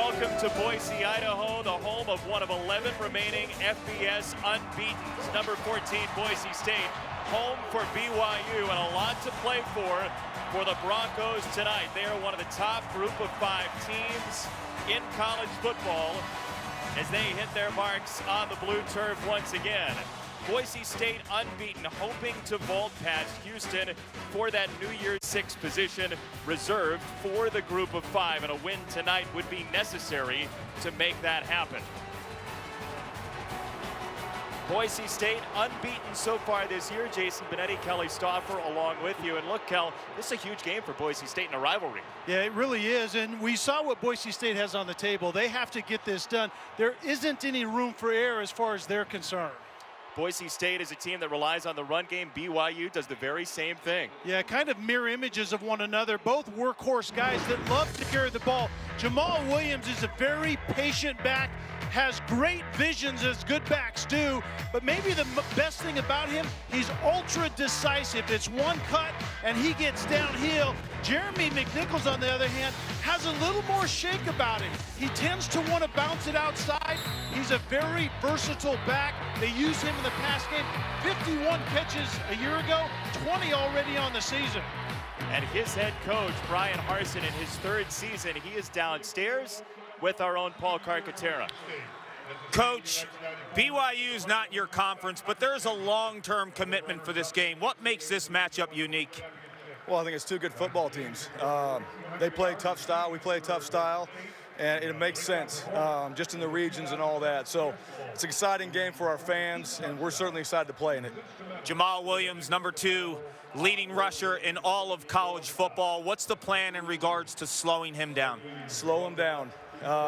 welcome to Boise, Idaho, the home of one of 11 remaining FBS unbeaten. Number 14, Boise State, home for BYU, and a lot to play for the Broncos tonight. They are one of the top group of 5 teams in college football as they hit their marks on the blue turf once again. Boise State unbeaten, hoping to vault past Houston for that New Year's 6 position reserved for the group of 5, and a win tonight would be necessary to make that happen. Boise State unbeaten so far this year. Jason Benetti, Kelly Stauffer along with you. And look, Kel, this is a huge game for Boise State in a rivalry. Yeah, it really is. And we saw what Boise State has on the table. They have to get this done. There isn't any room for error as far as they're concerned. Boise State is a team that relies on the run game. BYU does the very same thing. Yeah, kind of mirror images of one another. Both workhorse guys that love to carry the ball. Jamal Williams is a very patient back, has great visions as good backs do, but maybe the best thing about him, he's ultra decisive. It's one cut and he gets downhill. Jeremy McNichols, on the other hand, has a little more shake about him. He tends to want to bounce it outside. He's a very versatile back. They use him in the pass game. 51 catches a year ago, 20 already on the season. And his head coach, Brian Harsin, in his 3rd season, he is downstairs with our own Paul Carcaterra. Coach, BYU's not your conference, but there's a long-term commitment for this game. What makes this matchup unique? Well, I think it's 2 good football teams. They play tough style, we play tough style, and it makes sense just in the regions and all that. So it's an exciting game for our fans, and we're certainly excited to play in it. Jamal Williams, number 2, leading rusher in all of college football. What's the plan in regards to slowing him down? Slow him down.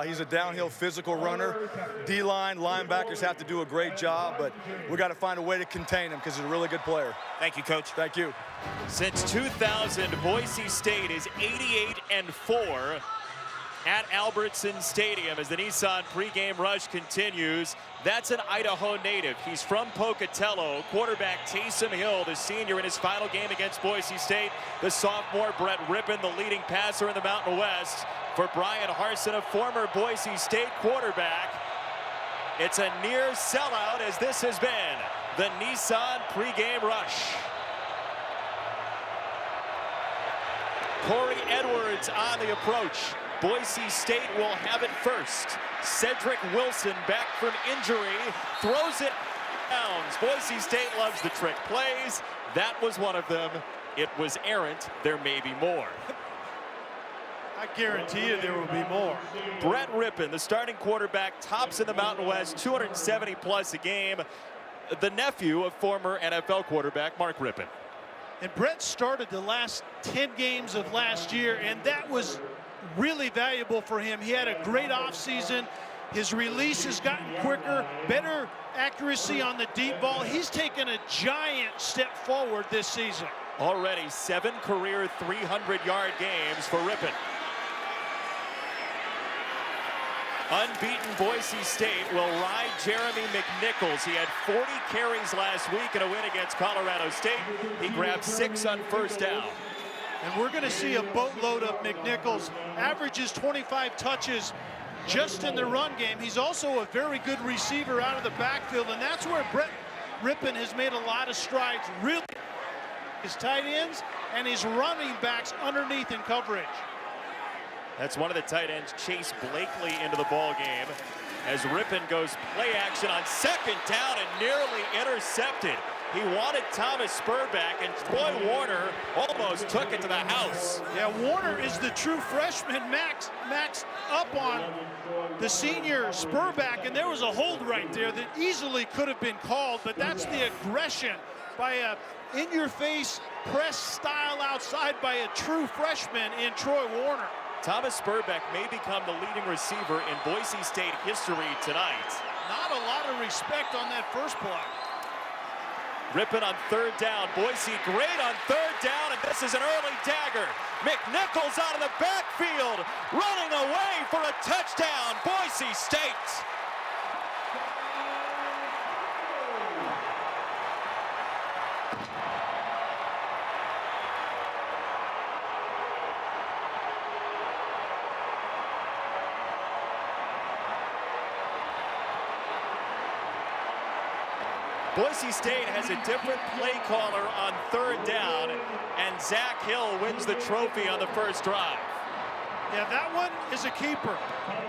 He's a downhill physical runner. D-line, linebackers have to do a great job, but we got to find a way to contain him because he's a really good player. Thank you, Coach. Thank you. Since 2000, Boise State is 88-4 at Albertson Stadium as the Nissan pregame rush continues. That's an Idaho native. He's from Pocatello. Quarterback Taysom Hill, the senior, in his final game against Boise State. The sophomore Brett Rypien, the leading passer in the Mountain West. For Brian Harsin, a former Boise State quarterback, it's a near sellout as this has been the Nissan pregame rush. Corey Edwards on the approach. Boise State will have it first. Cedric Wilson back from injury, throws it downs. Boise State loves the trick plays. That was one of them. It was errant. There may be more. I guarantee you there will be more. Brett Rypien, the starting quarterback, tops in the Mountain West, 270 plus a game. The nephew of former NFL quarterback Mark Rypien. And Brett started the last 10 games of last year, and that was really valuable for him. He had a great offseason. His release has gotten quicker, better accuracy on the deep ball. He's taken a giant step forward this season. Already 7 career 300-yard games for Rypien. Unbeaten Boise State will ride Jeremy McNichols. He had 40 carries last week in a win against Colorado State. He grabbed 6 on first down. And we're going to see a boatload of McNichols. Averages 25 touches just in the run game. He's also a very good receiver out of the backfield, and that's where Brett Rypien has made a lot of strides. Really, his tight ends and his running backs underneath in coverage. That's one of the tight ends, Chase Blakely, into the ball game as Rypien goes play action on 2nd down and nearly intercepted. He wanted Thomas Spurback, and Troy Warner almost took it to the house. Yeah, Warner is the true freshman, maxed up on the senior Spurback, and there was a hold right there that easily could have been called, but that's the aggression by a in-your-face press style outside by a true freshman in Troy Warner. Thomas Spurback may become the leading receiver in Boise State history tonight. Not a lot of respect on that first play. Rypien on 3rd down. Boise great on 3rd down, and this is an early dagger. McNichols out of the backfield, running away for a touchdown, Boise State. Boise State has a different play caller on third down, and Zach Hill wins the trophy on the first drive. Yeah, that one is a keeper.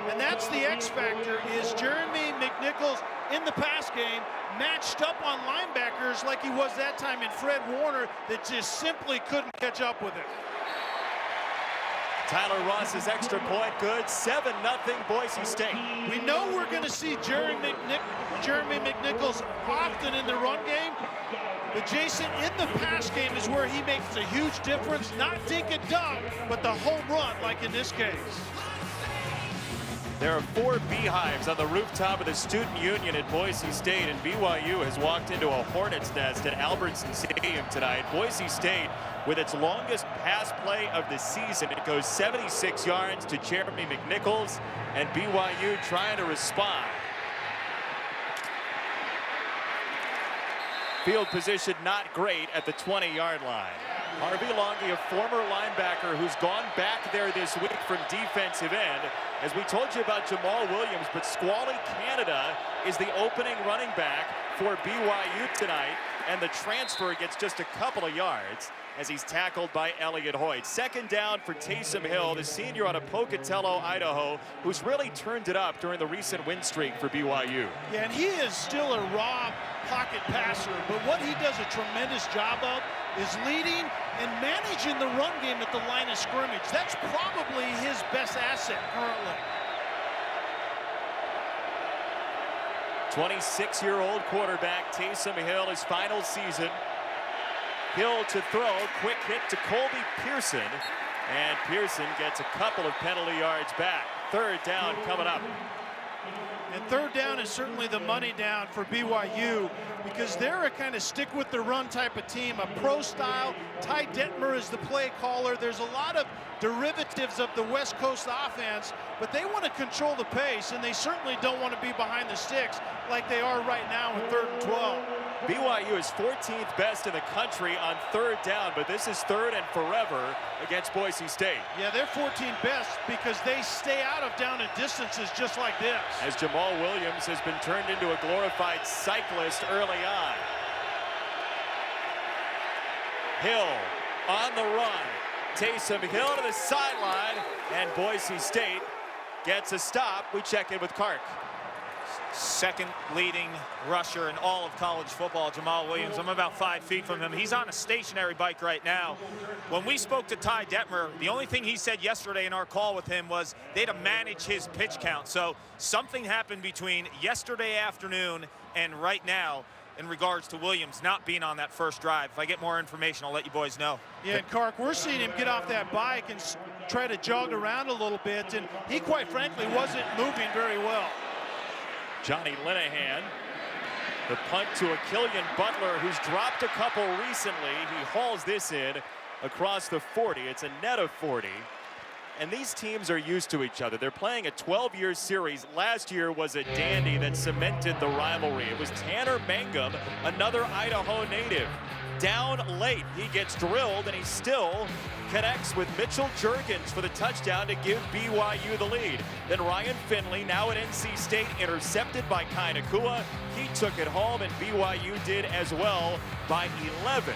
And that's the X factor, is Jeremy McNichols in the pass game matched up on linebackers like he was that time in Fred Warner that just simply couldn't catch up with him. Tyler Ross's extra point good, 7-0 Boise State. We know we're going to see Jeremy McNichols often in the run game, but Jason, in the pass game is where he makes a huge difference. Not dink and dunk, but the home run like in this case. There are 4 beehives on the rooftop of the Student Union at Boise State, and BYU has walked into a hornet's nest at Albertson Stadium tonight. Boise State, with its longest pass play of the season, it goes 76 yards to Jeremy McNichols, and BYU trying to respond. Field position not great at the 20-yard line. Harvey Longy, a former linebacker who's gone back there this week from defensive end. As we told you about Jamal Williams, but Squally Canada is the opening running back for BYU tonight, and the transfer gets just a couple of yards as he's tackled by Elliott Hoyt. Second down for Taysom Hill, the senior out of Pocatello, Idaho, who's really turned it up during the recent win streak for BYU. Yeah, and he is still a raw pocket passer, but what he does a tremendous job of is leading and managing the run game at the line of scrimmage. That's probably his best asset currently. 26-year-old quarterback Taysom Hill, his final season. Hill to throw, quick hit to Colby Pearson, and Pearson gets a couple of penalty yards back. Third down coming up. And third down is certainly the money down for BYU because they're a kind of stick with the run type of team, a pro style. Ty Detmer is the play caller. There's a lot of derivatives of the West Coast offense, but they want to control the pace, and they certainly don't want to be behind the sticks like they are right now in 3rd and 12. BYU is 14th best in the country on third down, but this is third and forever against Boise State. Yeah, they're 14th best because they stay out of down and distances just like this. As Jamal Williams has been turned into a glorified cyclist early on. Hill on the run. Taysom Hill to the sideline, and Boise State gets a stop. We check in with Clark. Second leading rusher in all of college football, Jamal Williams. I'm about 5 feet from him. He's on a stationary bike right now. When we spoke to Ty Detmer, the only thing he said yesterday in our call with him was they had to manage his pitch count. So something happened between yesterday afternoon and right now in regards to Williams not being on that first drive. If I get more information, I'll let you boys know. Yeah, and Clark, we're seeing him get off that bike and try to jog around a little bit, and he quite frankly wasn't moving very well. Johnny Linehan, the punt to a Killian Butler who's dropped a couple recently. He hauls this in across the 40. It's a net of 40. And these teams are used to each other. They're playing a 12-year series. Last year was a dandy that cemented the rivalry. It was Tanner Mangum, another Idaho native. Down late, he gets drilled, and he still connects with Mitchell Juergens for the touchdown to give BYU the lead. Then Ryan Finley, now at NC State, intercepted by Kai Nakua. He took it home, and BYU did as well by 11.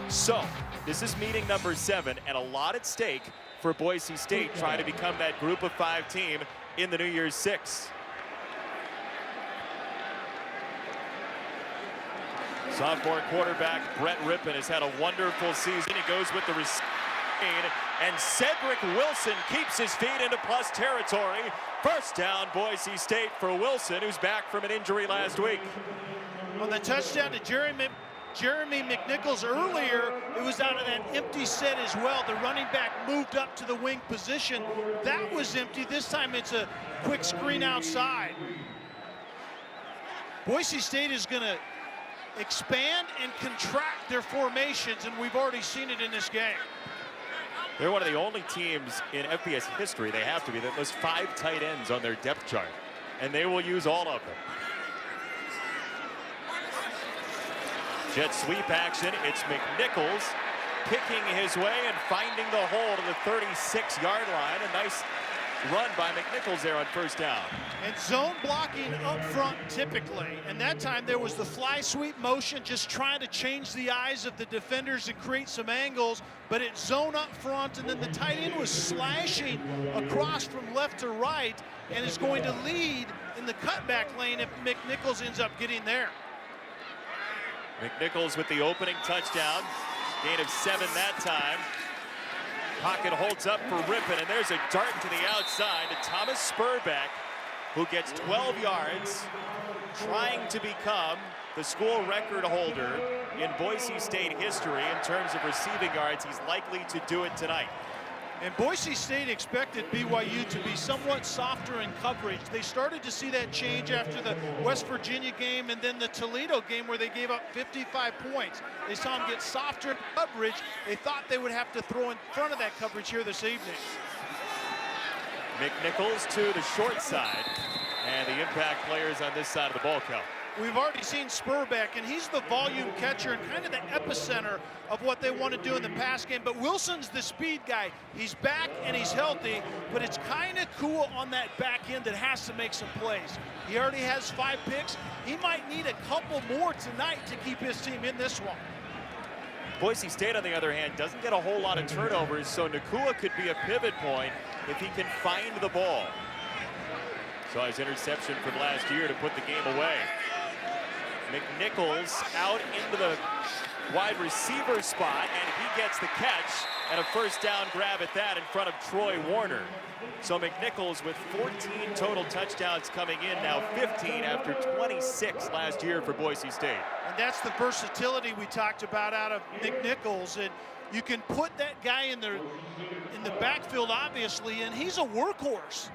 So this is meeting number 7, and a lot at stake for Boise State trying to become that group of 5 team in the New Year's Six. Sophomore quarterback Brett Rypien has had a wonderful season. He goes with the receiver, and Cedric Wilson keeps his feet into plus territory. First down, Boise State for Wilson, who's back from an injury last week. On the touchdown to Jeremy McNichols earlier, it was out of that empty set as well. The running back moved up to the wing position. That was empty. This time it's a quick screen outside. Boise State is going to expand and contract their formations, and we've already seen it in this game. They're one of the only teams in FBS history, they have to be, that lists 5 tight ends on their depth chart, and they will use all of them. Jet sweep action. It's McNichols picking his way and finding the hole to the 36-yard line. A nice run by McNichols there on first down. And zone blocking up front typically. And that time there was the fly sweep motion, just trying to change the eyes of the defenders and create some angles. But it's zone up front, and then the tight end was slashing across from left to right and is going to lead in the cutback lane if McNichols ends up getting there. McNichols with the opening touchdown. Gain of 7 that time. Pocket holds up for Rypien, and there's a dart to the outside to Thomas Spurbeck, who gets 12 yards, trying to become the school record holder in Boise State history in terms of receiving yards. He's likely to do it tonight. And Boise State expected BYU to be somewhat softer in coverage. They started to see that change after the West Virginia game and then the Toledo game where they gave up 55 points. They saw them get softer in coverage. They thought they would have to throw in front of that coverage here this evening. McNichols to the short side, and the impact players on this side of the ball count. We've already seen Spurbeck, and he's the volume catcher and kind of the epicenter of what they want to do in the pass game. But Wilson's the speed guy. He's back and he's healthy, but it's kind of cool on that back end that has to make some plays. He already has 5 picks. He might need a couple more tonight to keep his team in this one. Boise State, on the other hand, doesn't get a whole lot of turnovers, so Nakua could be a pivot point if he can find the ball. Saw his interception from last year to put the game away. McNichols out into the wide receiver spot, and he gets the catch and a first down grab at that in front of Troy Warner. So McNichols with 14 total touchdowns coming in, now 15 after 26 last year for Boise State. And that's the versatility we talked about out of McNichols. And you can put that guy in the backfield, obviously, and he's a workhorse.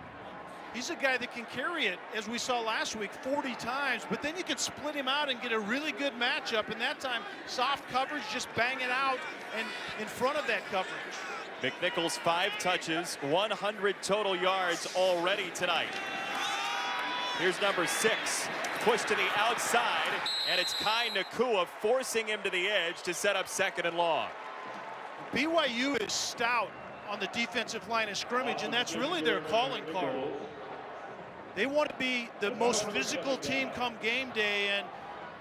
He's a guy that can carry it, as we saw last week, 40 times. But then you can split him out and get a really good matchup. And that time, soft coverage, just bang it out and in front of that coverage. McNichols 5 touches, 100 total yards already tonight. Here's number 6, pushed to the outside, and it's Kai Nakua forcing him to the edge to set up 2nd and long. BYU is stout on the defensive line of scrimmage, and that's really their calling card. They want to be the most physical team come game day, and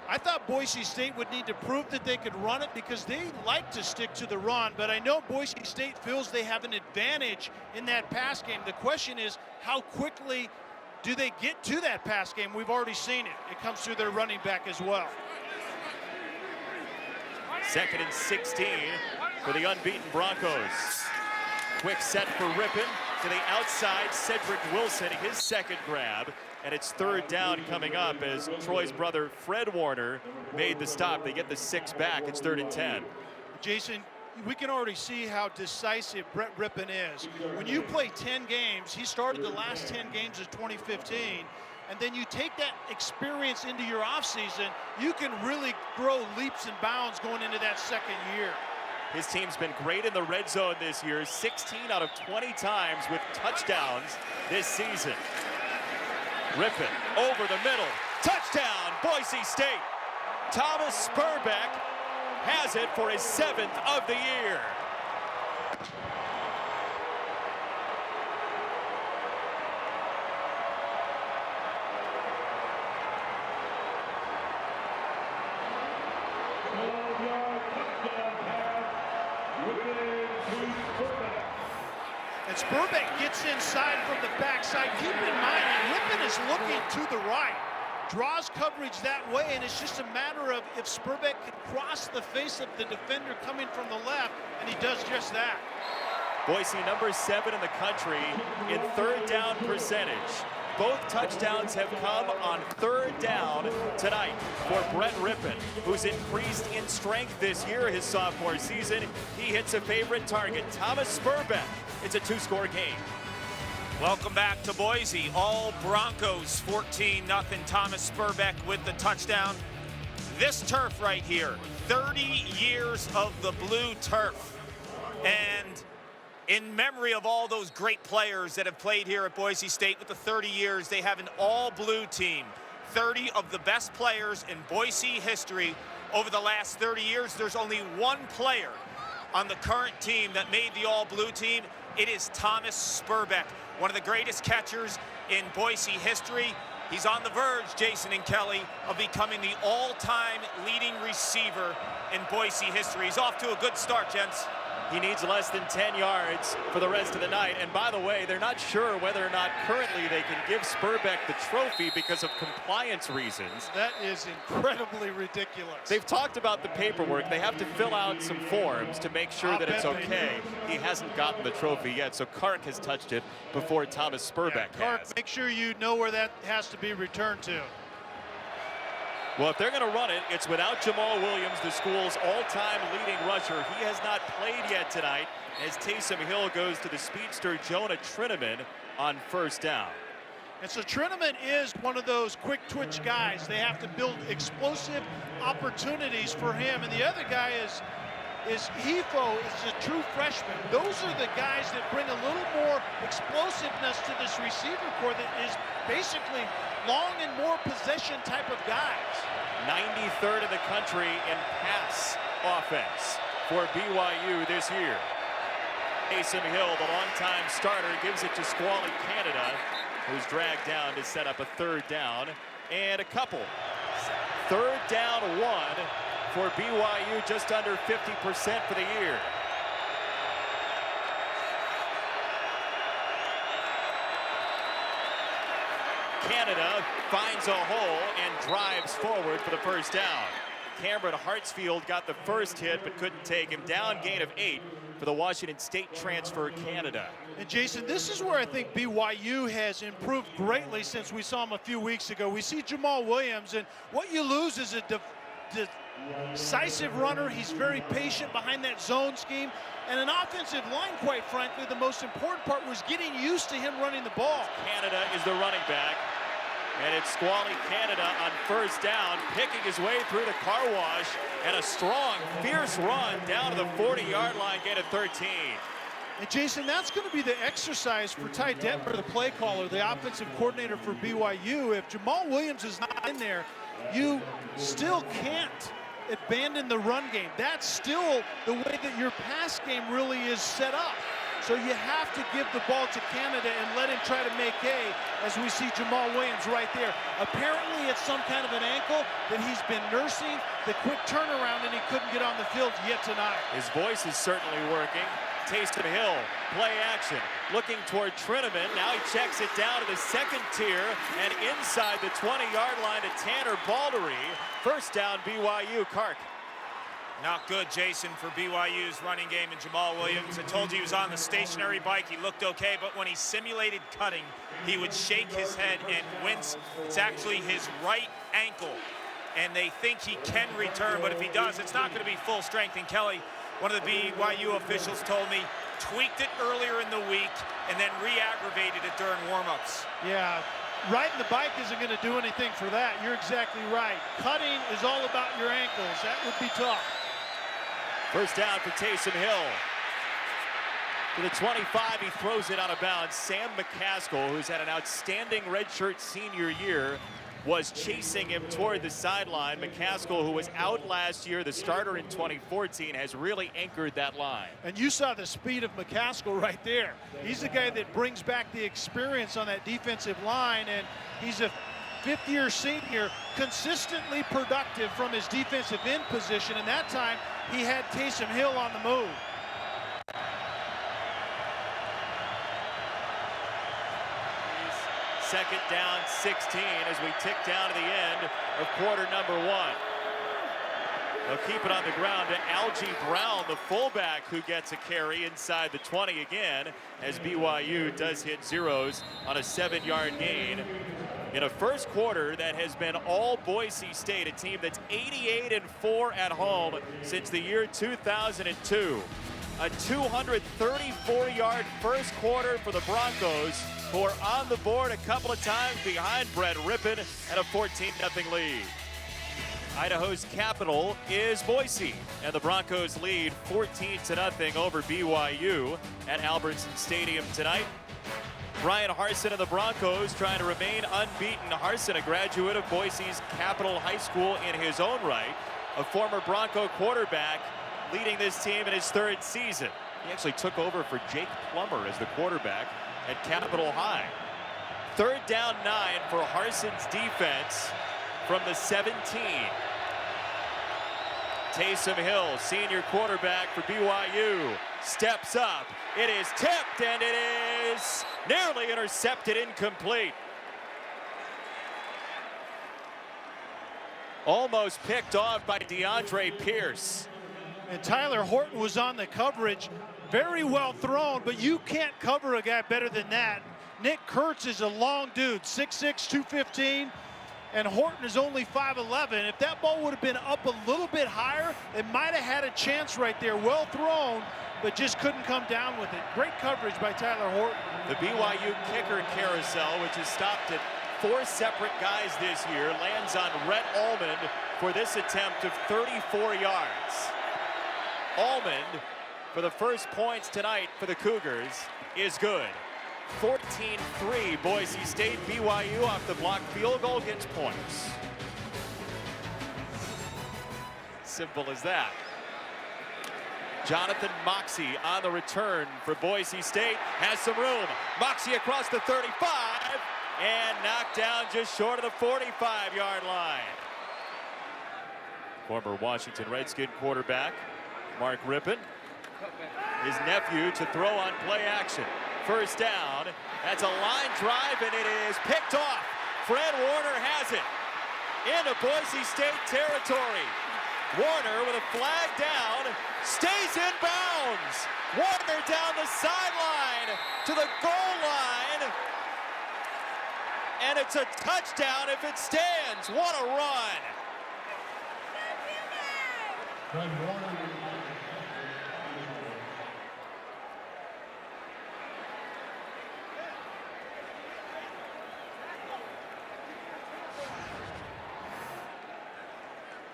I thought Boise State would need to prove that they could run it because they like to stick to the run, but I know Boise State feels they have an advantage in that pass game. The question is, how quickly do they get to that pass game? We've already seen it. It comes through their running back as well. 2nd and 16 for the unbeaten Broncos. Quick set for Rypien to the outside. Cedric Wilson, his 2nd grab. And it's 3rd down coming up as Troy's brother Fred Warner made the stop. They get the 6 back. It's 3rd and 10. Jason, we can already see how decisive Brett Rypien is. When you play 10 games, he started the last 10 games of 2015, and then you take that experience into your offseason, you can really grow leaps and bounds going into that 2nd year. His team's been great in the red zone this year, 16 out of 20 times with touchdowns this season. Rypien over the middle, touchdown, Boise State. Thomas Spurbeck has it for his 7th of the year. And Spurbeck gets inside from the backside. Keep in mind, Rypien is looking to the right. Draws coverage that way, and it's just a matter of if Spurbeck can cross the face of the defender coming from the left, and he does just that. Boise number 7 in the country in 3rd down percentage. Both touchdowns have come on 3rd down tonight for Brett Rypien, who's increased in strength this year, his sophomore season. He hits a favorite target, Thomas Spurbeck. It's a 2-score game. Welcome back to Boise. All Broncos 14-0. Thomas Spurbeck with the touchdown. This turf right here, 30 years of the blue turf. And in memory of all those great players that have played here at Boise State with the 30 years, they have an all-blue team. 30 of the best players in Boise history over the last 30 years. There's only one player on the current team that made the all-blue team, It is Thomas Spurbeck, one of the greatest catchers in Boise history. He's on the verge, Jason and Kelly, of becoming the all-time leading receiver in Boise history. He's off to a good start, gents. He needs less than 10 yards for the rest of the night. And by the way, they're not sure whether or not currently they can give Spurbeck the trophy because of compliance reasons. That is incredibly ridiculous. They've talked about the paperwork. They have to fill out some forms to make sure that it's okay. He hasn't gotten the trophy yet, so Kark has touched it before Thomas Spurbeck has. Kark, make sure you know where that has to be returned to. Well, if they're going to run it, it's without Jamal Williams, the school's all-time leading rusher. He has not played yet tonight as Taysom Hill goes to the speedster Jonah Trineman on first down. And so Trineman is one of those quick twitch guys. They have to build explosive opportunities for him. And the other guy is Hefo, is a true freshman. Those are the guys that bring a little more explosiveness to this receiver corps that is basically long and more possession type of guys. 93rd in the country in pass offense for BYU this year. Taysom Hill, the longtime starter, gives it to Squally Canada, who's dragged down to set up a third down and a couple. Third down 1 for BYU, just under 50% for the year. Canada finds a hole and drives forward for the first down. Cameron Hartsfield got the first hit but couldn't take him down. Gain of 8 for the Washington State transfer Canada. And Jason, this is where I think BYU has improved greatly since we saw him a few weeks ago. We see Jamal Williams, and what you lose is a decisive runner. He's very patient behind that zone scheme. And an offensive line, quite frankly, the most important part was getting used to him running the ball. Canada is the running back. And it's Squally Canada on first down, picking his way through the car wash, and a strong, fierce run down to the 40-yard line, gain of 13. And Jason, that's going to be the exercise for Ty Detmer, the play caller, the offensive coordinator for BYU. If Jamal Williams is not in there, you still can't abandon the run game. That's still the way that your pass game really is set up. So you have to give the ball to Canada and let him try to make hay, as we see Jamal Williams right there. Apparently it's some kind of an ankle that he's been nursing, the quick turnaround, and he couldn't get on the field yet tonight. His voice is certainly working. Taysom Hill, play action, looking toward Trineman. Now he checks it down to the second tier and inside the 20-yard line to Tanner Baldery. First down, BYU. Kark. Not good, Jason, for BYU's running game and Jamal Williams. I told you he was on the stationary bike. He looked okay, but when he simulated cutting, he would shake his head and wince. It's actually his right ankle, and they think he can return, but if he does, it's not going to be full strength. And Kelly, one of the BYU officials told me, tweaked it earlier in the week and then re-aggravated it during warm-ups. Yeah, riding the bike isn't going to do anything for that. You're exactly right. Cutting is all about your ankles. That would be tough. First down for Taysom Hill. To the 25, he throws it out of bounds. Sam McCaskill, who's had an outstanding redshirt senior year, was chasing him toward the sideline. McCaskill, who was out last year, the starter in 2014, has really anchored that line. And you saw the speed of McCaskill right there. He's the guy that brings back the experience on that defensive line, and he's a fifth-year senior, consistently productive from his defensive end position, and that time he had Taysom Hill on the move. Second down, 16, as we tick down to the end of quarter number 1. They'll keep it on the ground to Algie Brown, the fullback, who gets a carry inside the 20 again, as BYU does hit zeros on a 7-yard gain in a first quarter that has been all Boise State, a team that's 88-4 at home since the year 2002. A 234-yard first quarter for the Broncos, who are on the board a couple of times behind Brett Rypien and a 14-0 lead. Idaho's capital is Boise, and the Broncos lead 14-0 over BYU at Albertson Stadium tonight. Brian Harsin and the Broncos trying to remain unbeaten. Harsin, a graduate of Boise's Capital High School in his own right, a former Bronco quarterback, leading this team in his 3rd season. He actually took over for Jake Plummer as the quarterback at Capitol High. 3rd down 9 for Harsin's defense from the 17. Taysom Hill, senior quarterback for BYU, steps up. It is tipped, and it is nearly intercepted, incomplete. Almost picked off by DeAndre Pierce. And Tyler Horton was on the coverage. Very well thrown, but you can't cover a guy better than that. Nick Kurtz is a long dude, 6'6", 215. And Horton is only 5'11". If that ball would have been up a little bit higher, they might have had a chance right there. Well thrown, but just couldn't come down with it. Great coverage by Tyler Horton. The BYU kicker carousel, which has stopped at 4 separate guys this year, lands on Rhett Almond for this attempt of 34 yards. Almond, for the first points tonight for the Cougars, is good. 14-3 Boise State. BYU off the block field goal gets points. Simple as that. Jonathan Moxie on the return for Boise State. Has some room. Moxie across the 35 and knocked down just short of the 45-yard line. Former Washington Redskin quarterback Mark Rypien, his nephew, to throw on play action. First down, that's a line drive, and it is picked off. Fred Warner has it into Boise State territory. Warner with a flag down, stays in bounds. Warner down the sideline to the goal line, and it's a touchdown if it stands. What a run.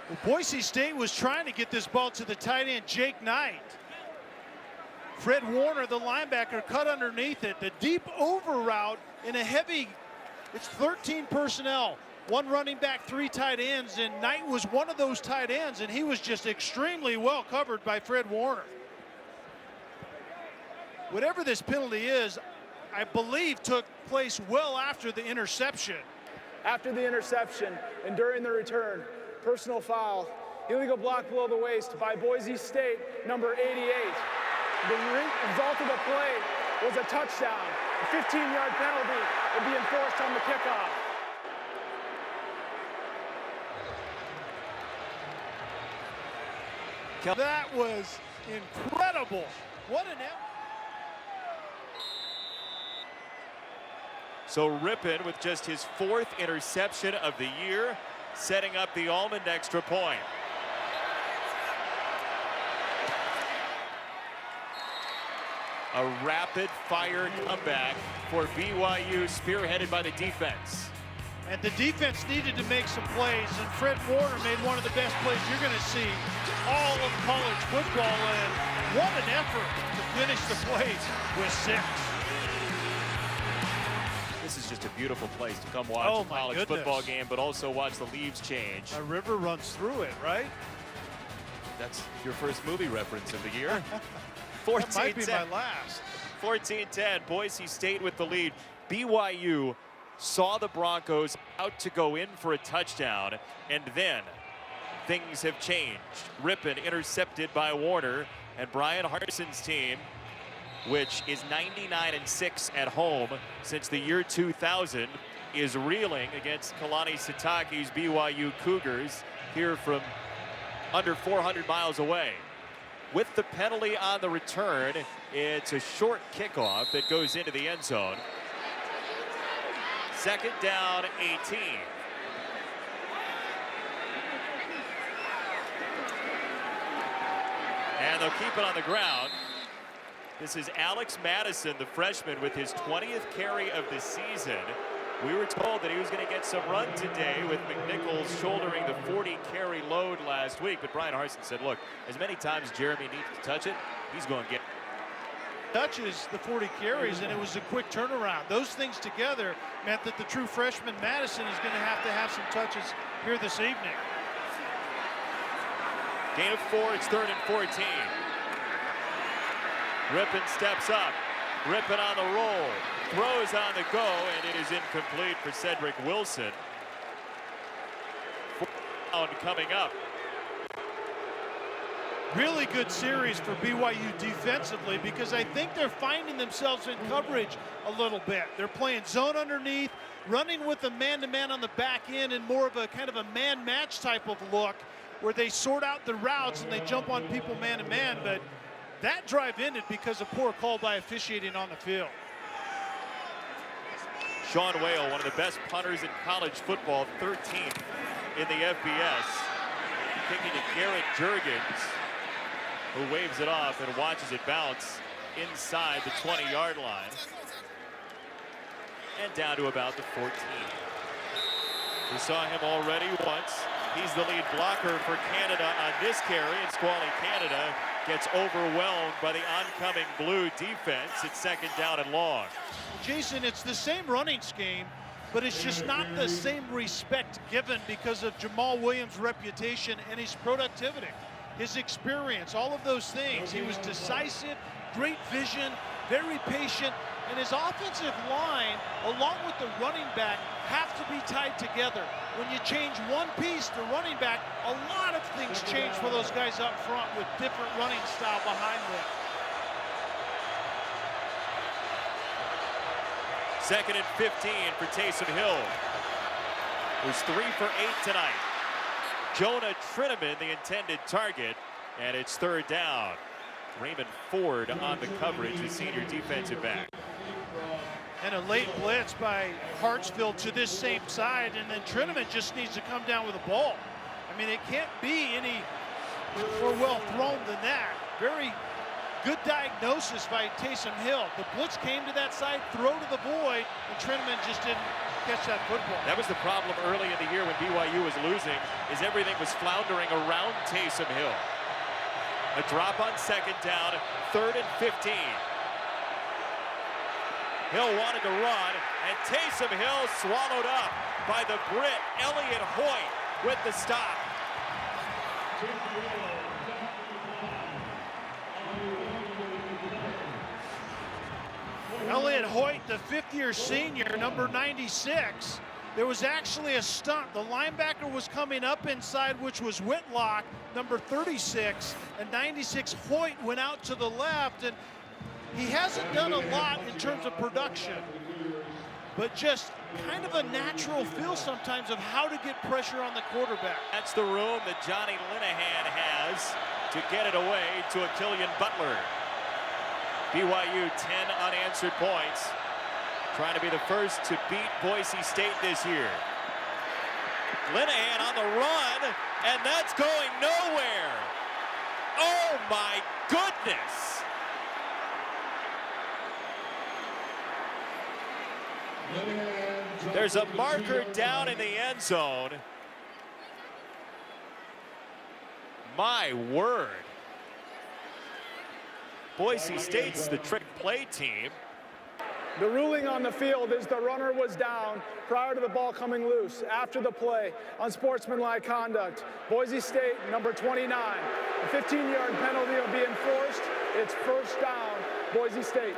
Well, Boise State was trying to get this ball to the tight end, Jake Knight. Fred Warner, the linebacker, cut underneath it. The deep over route in a heavy, it's 13 personnel. 1 running back, 3 tight ends, and Knight was one of those tight ends, and he was just extremely well covered by Fred Warner. Whatever this penalty is, I believe took place well after the interception. After the interception and during the return, personal foul, illegal block below the waist by Boise State, number 88. The result of the play was a touchdown. A 15-yard penalty would be enforced on the kickoff. That was incredible. What an So Rypien with just his 4th interception of the year, setting up the Almond extra point. A rapid-fire comeback for BYU, spearheaded by the defense. And the defense needed to make some plays, and Fred Warner made one of the best plays you're going to see all of college football, and what an effort to finish the plays with 6. This is just a beautiful place to come watch a college football game, but also watch the leaves change. A river runs through it, right? That's your first movie reference of the year. That might be my last. 14-10, Boise State with the lead. BYU saw the Broncos out to go in for a touchdown, and then things have changed. Rypien intercepted by Warner, and Brian Harsin's team, which is 99-6 at home since the year 2000, is reeling against Kalani Sitake's BYU Cougars here from under 400 miles away. With the penalty on the return, it's a short kickoff that goes into the end zone. 2nd down, 18. And they'll keep it on the ground. This is Alex Madison, the freshman, with his 20th carry of the season. We were told that he was going to get some run today with McNichols shouldering the 40-carry load last week. But Brian Harsin said, look, as many times as Jeremy needs to touch it, he's going to get touches, the 40 carries, and it was a quick turnaround. Those things together meant that the true freshman Madison is going to have some touches here this evening. Gain of 4, it's 3rd and 14. Rypien steps up. Rypien on the roll. Throws on the go, and it is incomplete for Cedric Wilson. Down coming up. Really good series for BYU defensively, because I think they're finding themselves in coverage a little bit. They're playing zone underneath, running with a man-to-man on the back end, and more of a kind of a man-match type of look where they sort out the routes and they jump on people man-to-man. But that drive ended because of poor call by officiating on the field. Sean Whale, one of the best punters in college football, 13th in the FBS. Kicking to Garrett Juergens, who waves it off and watches it bounce inside the 20-yard line and down to about the 14. We saw him already once. He's the lead blocker for Canada on this carry, and Squally Canada gets overwhelmed by the oncoming blue defense. It's second down and long. Jason, it's the same running scheme, but it's just not the same respect given because of Jamal Williams' reputation and his productivity, his experience, all of those things. He was decisive, great vision, very patient, and his offensive line, along with the running back, have to be tied together. When you change one piece to running back, a lot of things change for those guys up front with different running style behind them. Second and 15 for Taysom Hill, who's 3 for 8 tonight. Jonah Trinnaman, the intended target, and it's third down. Raymond Ford on the coverage, the senior defensive back. And a late blitz by Hartsfield to this same side, and then Trinnaman just needs to come down with the ball. I mean, it can't be any more well thrown than that. Very good diagnosis by Taysom Hill. The blitz came to that side, throw to the void, and Trinnaman just didn't catch that football. That was the problem early in the year when BYU was losing, is everything was floundering around Taysom Hill. A drop on second down, third and 15. Hill wanted to run, and Taysom Hill swallowed up by the Brit, Elliott Hoyt, with the stop. Elliott Hoyt, the fifth-year senior, number 96. There was actually a stunt. The linebacker was coming up inside, which was Whitlock, number 36, and 96 Hoyt went out to the left, and he hasn't done a lot in terms of production, but just kind of a natural feel sometimes of how to get pressure on the quarterback. That's the room that Johnny Linehan has to get it away to a Killian Butler. BYU 10 unanswered points, trying to be the first to beat Boise State this year. Linehan on the run, and that's going nowhere. Oh my goodness. There's a marker down in the end zone. My word. Boise State's the trick play team. The ruling on the field is the runner was down prior to the ball coming loose. After the play, unsportsmanlike conduct. Boise State, number 29. A 15-yard penalty will be enforced. It's first down, Boise State.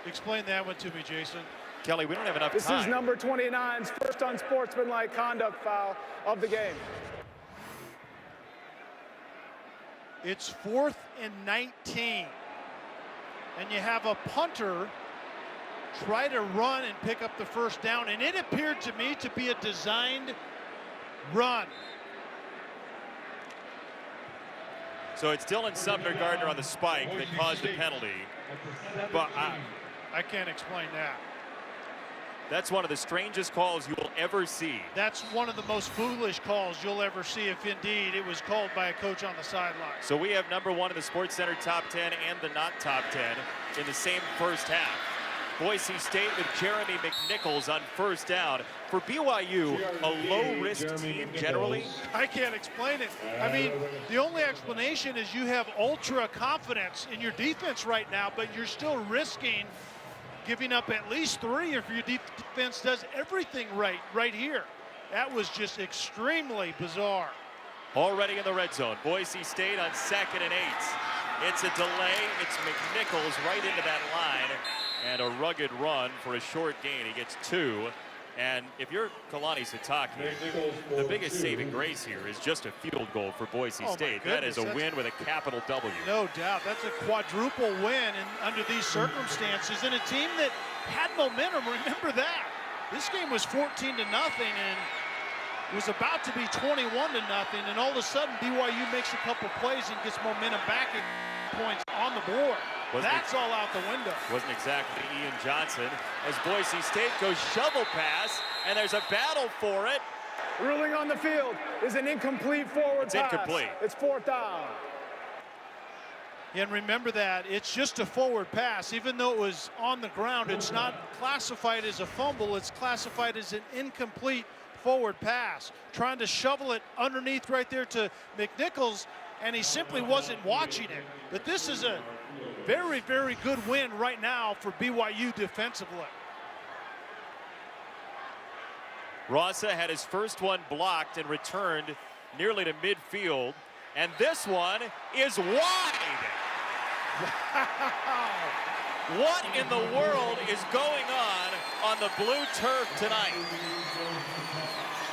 Explain that one to me, Jason. Kelly, we don't have enough time. This is number 29's first unsportsmanlike conduct foul of the game. It's 4th and 19. And you have a punter try to run and pick up the first down. And it appeared to me to be a designed run. So it's Dylan Sumner-Gardner on the spike that caused the penalty. But I can't explain that. that's one of the strangest calls you will ever see. That's one of the most foolish calls you'll ever see, if indeed it was called by a coach on the sideline. So we have number 1 in the Sports Center top 10 and the not top 10 in the same first half. Boise State with Jeremy McNichols on first down. For BYU, a low-risk team generally. I can't explain it. I mean, the only explanation is you have ultra confidence in your defense right now, but you're still risking giving up at least 3 if your defense does everything right here. That was just extremely bizarre. Already in the red zone. Boise State on 2nd and 8. It's a delay. It's McNichols right into that line. And a rugged run for a short gain. He gets 2. And if you're Kalani Sitake, the biggest saving grace here is just a field goal for Boise State. That is a win with a capital W. No doubt. That's a quadruple win under these circumstances. And a team that had momentum, remember that. This game was 14-0 and was about to be 21-0. And all of a sudden, BYU makes a couple plays and gets momentum back and points on the board. That's all out the window. Wasn't exactly Ian Johnson as Boise State goes shovel pass, and there's a battle for it. Ruling on the field is an incomplete forward pass. It's incomplete. It's 4th down. And remember that it's just a forward pass. Even though it was on the ground, it's not classified as a fumble. It's classified as an incomplete forward pass. Trying to shovel it underneath right there to McNichols, and he simply wasn't watching it. But this is a very, very good win right now for BYU defensively. Rossa had his first one blocked and returned nearly to midfield. And this one is wide. Wow. What in the world is going on the blue turf tonight?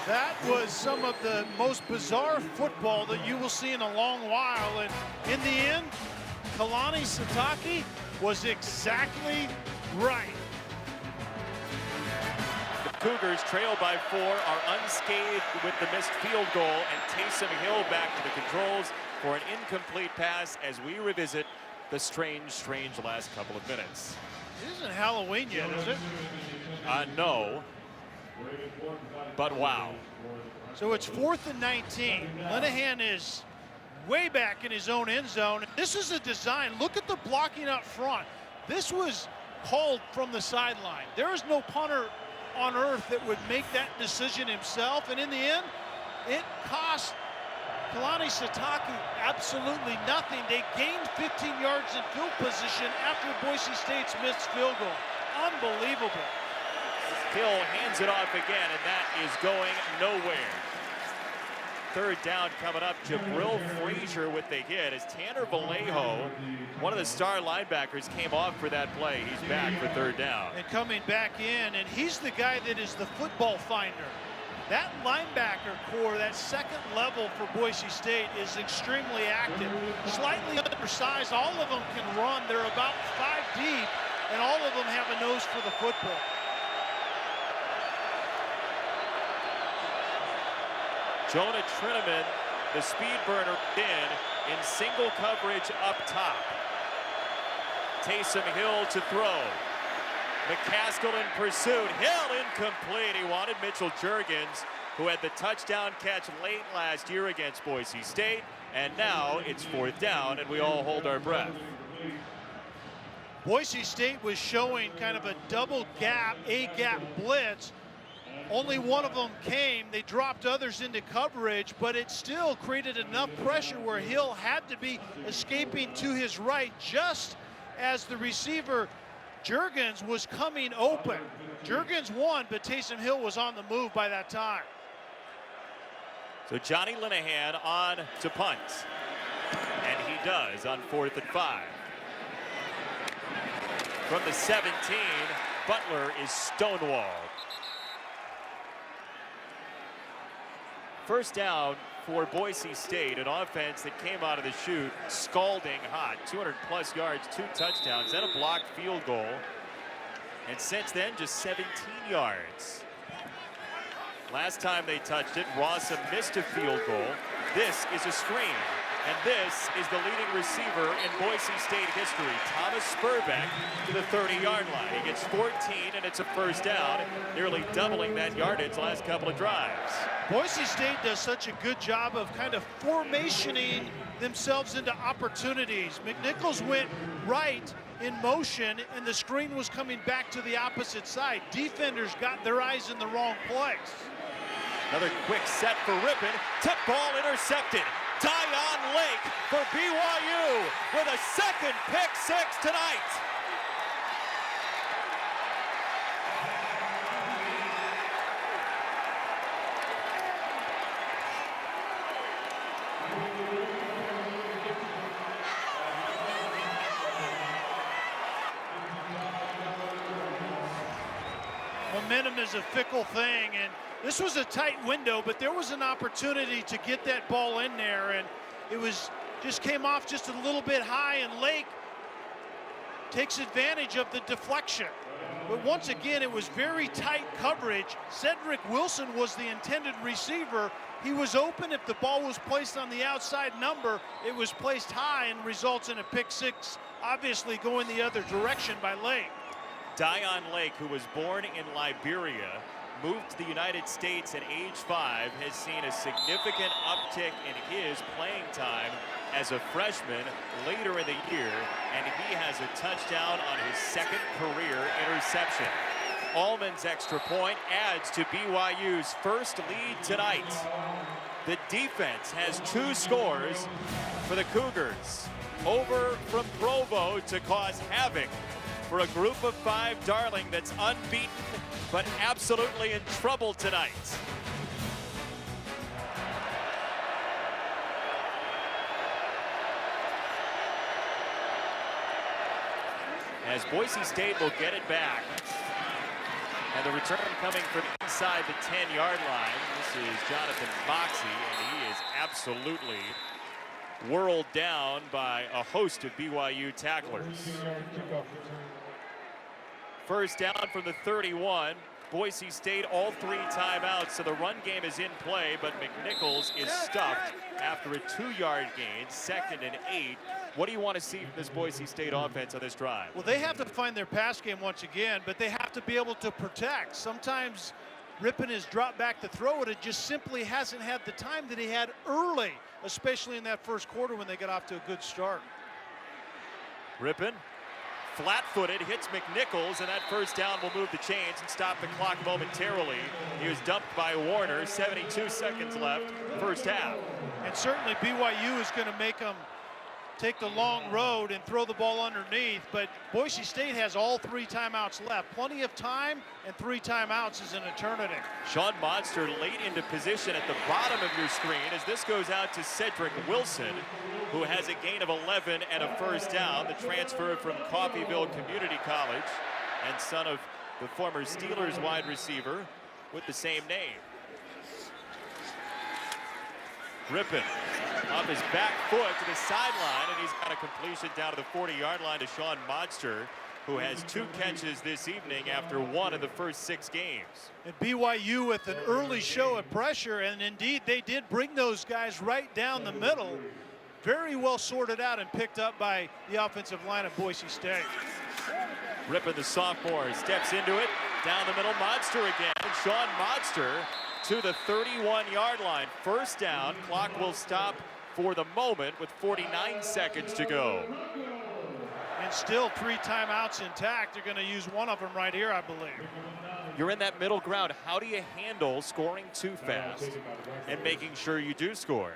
That was some of the most bizarre football that you will see in a long while. And in the end, Kalani Sitake was exactly right. The Cougars trail by 4, are unscathed with the missed field goal, and Taysom Hill back to the controls for an incomplete pass as we revisit the strange last couple of minutes. It isn't Halloween yet, is it? No. But wow. So it's 4th and 19. Linehan is way back in his own end zone. This is a design. Look at the blocking up front. This was called from the sideline. There is no punter on earth that would make that decision himself. And in the end, it cost Kalani Sitake absolutely nothing. They gained 15 yards in field position after Boise State's missed field goal. Unbelievable. Hill hands it off again, and that is going nowhere. 3rd down coming up. Jabril Frazier with the hit as Tanner Vallejo, one of the star linebackers, came off for that play. He's back for 3rd down. And coming back in, and he's the guy that is the football finder. That linebacker core, that second level for Boise State, is extremely active. Slightly undersized, all of them can run. They're about 5 deep, and all of them have a nose for the football. Jonah Trineman, the speed burner, in single coverage up top. Taysom Hill to throw. McCaskill in pursuit. Hill incomplete. He wanted Mitchell Juergens, who had the touchdown catch late last year against Boise State. And now it's 4th down, and we all hold our breath. Boise State was showing kind of a double gap, A-gap blitz. Only one of them came. They dropped others into coverage, but it still created enough pressure where Hill had to be escaping to his right just as the receiver Juergens was coming open. Juergens won, but Taysom Hill was on the move by that time. So Johnny Linehan on to punt. And he does on 4th and 5. From the 17, Butler is stonewalled. 1st down for Boise State, an offense that came out of the chute scalding hot. 200+ yards, 2 touchdowns, then a blocked field goal. And since then, just 17 yards. Last time they touched it, Rossa missed a field goal. This is a screen. And this is the leading receiver in Boise State history, Thomas Spurbeck, to the 30-yard line. He gets 14, and it's a 1st down, nearly doubling that yardage last couple of drives. Boise State does such a good job of kind of formationing themselves into opportunities. McNichols went right in motion, and the screen was coming back to the opposite side. Defenders got their eyes in the wrong place. Another quick set for Rypien. Tip ball intercepted. Dion Lake for BYU with a 2nd pick 6 tonight. time is a fickle thing, and this was a tight window, but there was an opportunity to get that ball in there, and it was just came off just a little bit high, and Lake takes advantage of the deflection. But once again, it was very tight coverage. Cedric Wilson was the intended receiver. He was open. If the ball was placed on the outside number, it was placed high and results in a pick six, obviously going the other direction by Lake. Dion Lake, who was born in Liberia, moved to the United States at age 5, has seen a significant uptick in his playing time as a freshman later in the year, and he has a touchdown on his second career interception. Allman's extra point adds to BYU's first lead tonight. The defense has 2 scores for the Cougars. Over from Provo to cause havoc for a group of 5 darling that's unbeaten but absolutely in trouble tonight. As Boise State will get it back. And the return coming from inside the 10-yard line. This is Jonathan Moxey, and he is absolutely whirled down by a host of BYU tacklers. First down from the 31. Boise State all 3 timeouts, so the run game is in play, but McNichols is stuffed after a 2-yard gain, 2nd and 8. What do you want to see from this Boise State offense on this drive? Well, they have to find their pass game once again, but they have to be able to protect. Sometimes Rypien has dropped back to throw it. It just simply hasn't had the time that he had early, especially in that first quarter when they got off to a good start. Rypien, flat-footed, hits McNichols, and that first down will move the chains and stop the clock momentarily. He was dumped by Warner, 72 seconds left, first half. And certainly BYU is going to make them take the long road and throw the ball underneath, but Boise State has all 3 timeouts left. Plenty of time, and 3 timeouts is an eternity. Sean Monster late into position at the bottom of your screen as this goes out to Cedric Wilson, who has a gain of 11 and a first down. The transfer from Coffeyville Community College and son of the former Steelers wide receiver with the same name. Rypien off his back foot to the sideline, and he's got a completion down to the 40-yard line to Sean Monster, who has 2 catches this evening after 1 in the first 6 games. And BYU with an early show of pressure, and indeed they did bring those guys right down the middle. Very well sorted out and picked up by the offensive line of Boise State. Rypien, the sophomore, steps into it, down the middle, Monster again. Sean Monster to the 31-yard line. First down, clock will stop for the moment with 49 seconds to go. And still 3 timeouts intact. They're going to use one of them right here, I believe. You're in that middle ground. How do you handle scoring too fast and making sure you do score?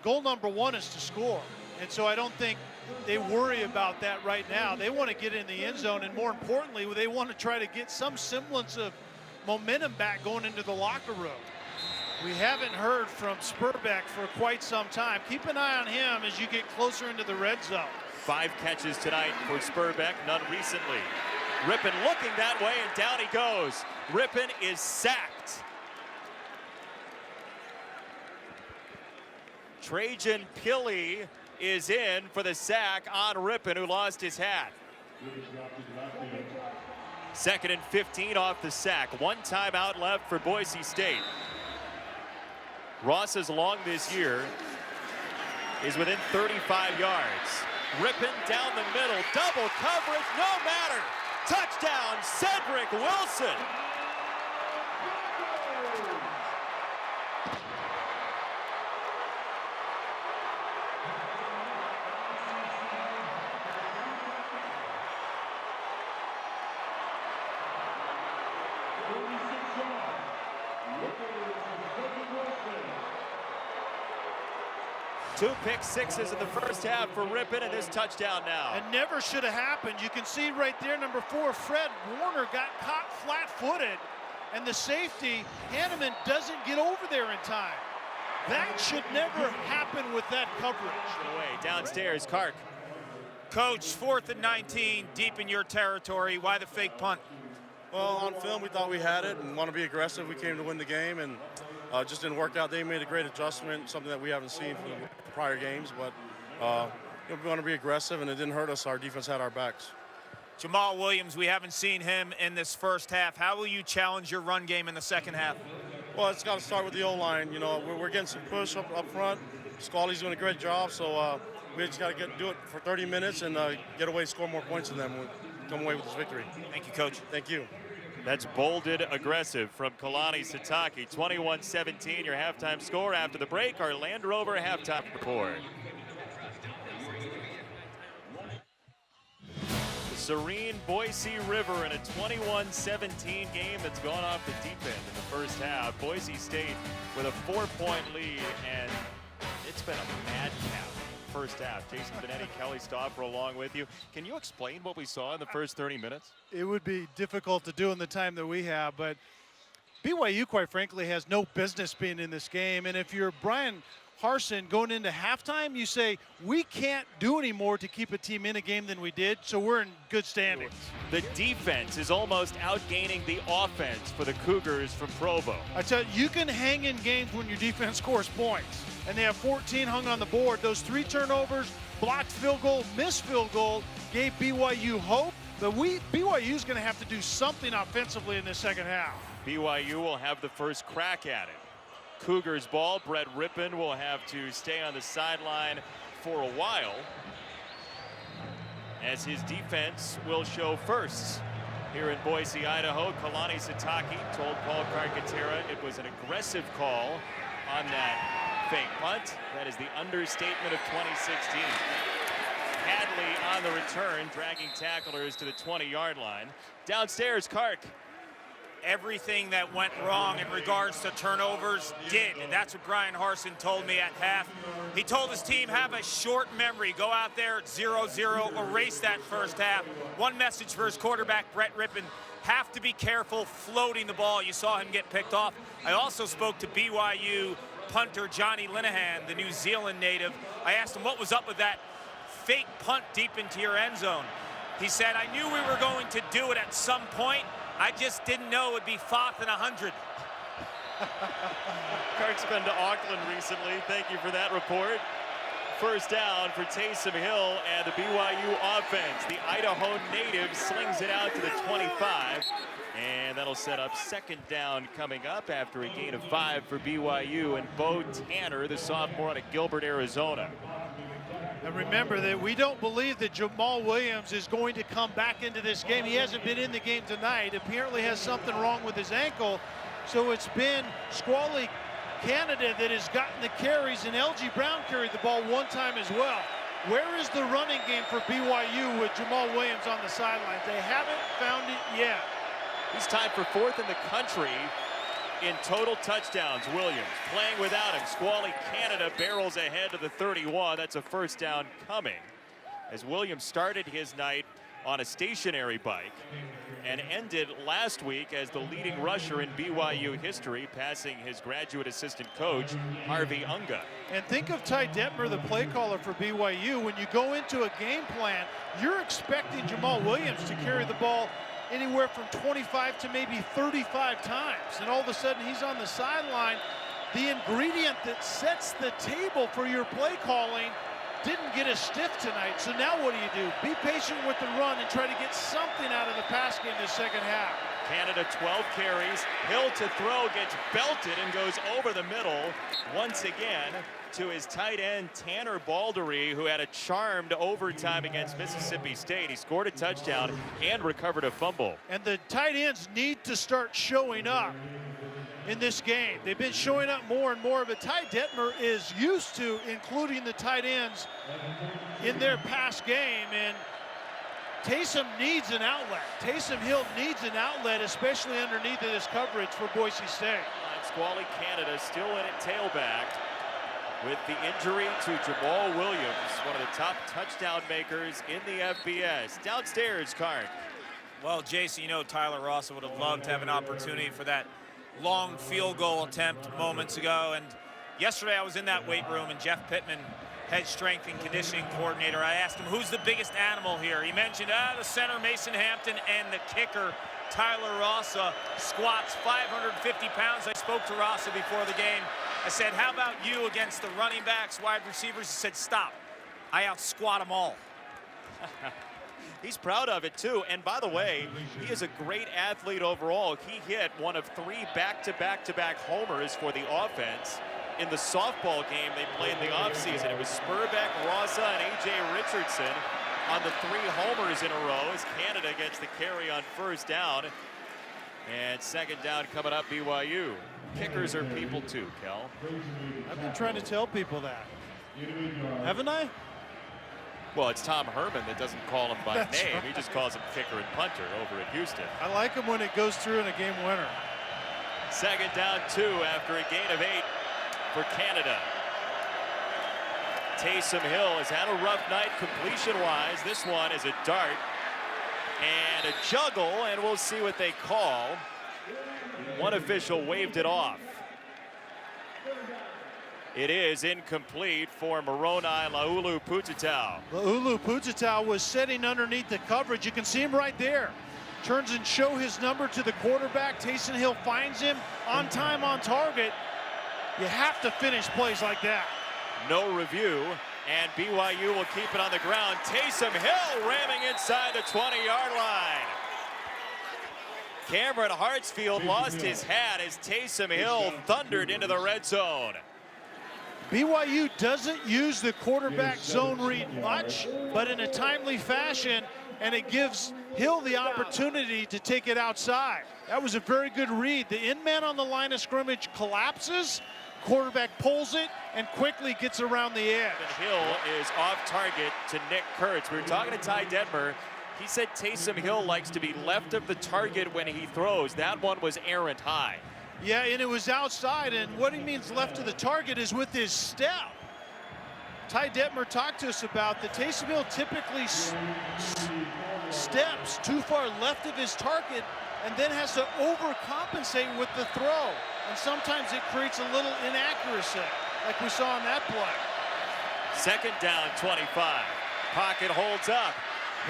Goal number 1 is to score. And so I don't think they worry about that right now. They want to get in the end zone, and more importantly, they want to try to get some semblance of momentum back going into the locker room. We haven't heard from Spurbeck for quite some time. Keep an eye on him as you get closer into the red zone. 5 catches tonight for Spurbeck, none recently. Rypien looking that way, and down he goes. Rypien is sacked. Trajan Pilley is in for the sack on Rypien, who lost his hat. 2nd and 15 off the sack. 1 timeout left for Boise State. Ross is long this year, is within 35 yards. Rypien down the middle, double coverage, no matter. Touchdown, Cedric Wilson. Two pick sixes in the first half for Rypien, and this touchdown now. And never should have happened. You can see right there, number 4, Fred Warner got caught flat-footed, and the safety, Hanneman, doesn't get over there in time. That should never happen with that coverage. Away, downstairs, Kark. Coach, 4th and 19, deep in your territory. Why the fake punt? Well, on film, we thought we had it and want to be aggressive. We came to win the game, and just didn't work out. They made a great adjustment, something that we haven't seen from the prior games. But we want to be aggressive, and it didn't hurt us. Our defense had our backs. Jamal Williams, we haven't seen him in this first half. How will you challenge your run game in the second half? Well, it's got to start with the O-line. You know, we're getting some push up front. Scully's doing a great job, so we just got to do it for 30 minutes and get away, score more points than them, and come away with this victory. Thank you, Coach. Thank you. That's bolded aggressive from Kalani Sitake. 21-17, your halftime score. After the break, our Land Rover halftime report. The serene Boise River in a 21-17 game that's gone off the deep end in the first half. Boise State with a 4-point lead, and it's been a madcap first half. Jason Benetti, Kelly Stauffer along with you. Can you explain what we saw in the first 30 minutes? It would be difficult to do in the time that we have, but BYU, quite frankly, has no business being in this game. And if you're Brian Harsin going into halftime, you say, we can't do any more to keep a team in a game than we did, so we're in good standing. The defense is almost outgaining the offense for the Cougars from Provo. I tell you can hang in games when your defense scores points. And they have 14 hung on the board. Those 3 turnovers, blocked field goal, missed field goal, gave BYU hope. But BYU's going to have to do something offensively in the second half. BYU will have the first crack at it. Cougars ball. Brett Rypien will have to stay on the sideline for a while, as his defense will show firsts. Here in Boise, Idaho, Kalani Sitake told Paul Carcaterra it was an aggressive call on that fake punt. That is the understatement of 2016. Hadley on the return, dragging tacklers to the 20-yard line. Downstairs, Kark. Everything that went wrong in regards to turnovers did, and that's what Brian Harsin told me at half. He told his team, have a short memory. Go out there, 0-0, erase that first half. One message for his quarterback, Brett Rypien, have to be careful floating the ball. You saw him get picked off. I also spoke to BYU punter Johnny Linehan, the New Zealand native. I asked him what was up with that fake punt deep into your end zone. He said, I knew we were going to do it at some point. I just didn't know it would be 4th and 100. Kark's been to Auckland recently. Thank you for that report. First down for Taysom Hill and the BYU offense. The Idaho native slings it out to the 25. And that'll set up second down coming up after a gain of 5 for BYU. And Bo Tanner, the sophomore out of Gilbert, Arizona. And remember that we don't believe that Jamal Williams is going to come back into this game. He hasn't been in the game tonight. Apparently has something wrong with his ankle. So it's been Squally Canada that has gotten the carries, and LG Brown carried the ball one time as well. Where is the running game for BYU with Jamal Williams on the sidelines? They haven't found it yet. He's tied for 4th in the country in total touchdowns. Williams playing without him. Squally Canada barrels ahead to the 31. That's a first down coming, as Williams started his night on a stationary bike and ended last week as the leading rusher in BYU history, passing his graduate assistant coach, Harvey Unga. And think of Ty Detmer, the play caller for BYU. When you go into a game plan, you're expecting Jamal Williams to carry the ball anywhere from 25 to maybe 35 times. And all of a sudden he's on the sideline. The ingredient that sets the table for your play calling didn't get as stiff tonight. So now what do? Be patient with the run and try to get something out of the pass game this second half. Canada 12 carries. Hill to throw, gets belted and goes over the middle once again to his tight end Tanner Baldery, who had a charmed overtime against Mississippi State. He scored a touchdown and recovered a fumble. And the tight ends need to start showing up in this game. They've been showing up more and more, but Ty Detmer is used to including the tight ends in their pass game, and Taysom needs an outlet. Taysom Hill needs an outlet, especially underneath of this coverage for Boise State. Squally Canada still in at tailback with the injury to Jamal Williams, one of the top touchdown makers in the FBS. Downstairs, Kark. Well, Jason, you know Tyler Rossa would have loved to have an opportunity for that long field goal attempt moments ago. And yesterday I was in that weight room, and Jeff Pittman, head strength and conditioning coordinator, I asked him, who's the biggest animal here? He mentioned the center, Mason Hampton, and the kicker, Tyler Rassa squats 550 pounds. I spoke to Rassa before the game. I said, how about you against the running backs, wide receivers? He said, stop. I out-squat them all. He's proud of it, too. And by the way, he is a great athlete overall. He hit one of 3 back-to-back homers for the offense in the softball game they played in the offseason. It was Spurbeck, Rassa, and A.J. Richardson on the 3 homers in a row as Canada gets the carry on first down. And second down coming up, BYU. Kickers are people, too, Kel. I've been trying to tell people that. Haven't I? Well, it's Tom Herman that doesn't call him by name. Right. He just calls him kicker and punter over at Houston. I like him when it goes through in a game winner. Second down 2 after a gain of 8 for Canada. Taysom Hill has had a rough night completion-wise. This one is a dart and a juggle, and we'll see what they call. One official waved it off. It is incomplete for Moroni Laulu-Pututau. Laulu-Pututau was sitting underneath the coverage. You can see him right there. Turns and show his number to the quarterback. Taysom Hill finds him on time, on target. You have to finish plays like that. No review, and BYU will keep it on the ground. Taysom Hill ramming inside the 20-yard line. Cameron Hartsfield lost his hat as Taysom Hill thundered into the red zone. BYU doesn't use the quarterback zone read much, but in a timely fashion, and it gives Hill the opportunity to take it outside. That was a very good read. The in man on the line of scrimmage collapses, quarterback pulls it, and quickly gets around the edge. And Hill is off target to Nick Kurtz. We were talking to Ty Detmer. He said Taysom Hill likes to be left of the target when he throws. That one was errant high. Yeah, and it was outside, and what he means left of the target is with his step. Ty Detmer talked to us about that Taysom Hill typically steps too far left of his target and then has to overcompensate with the throw. And sometimes it creates a little inaccuracy, like we saw on that play. Second down, 25. Pocket holds up.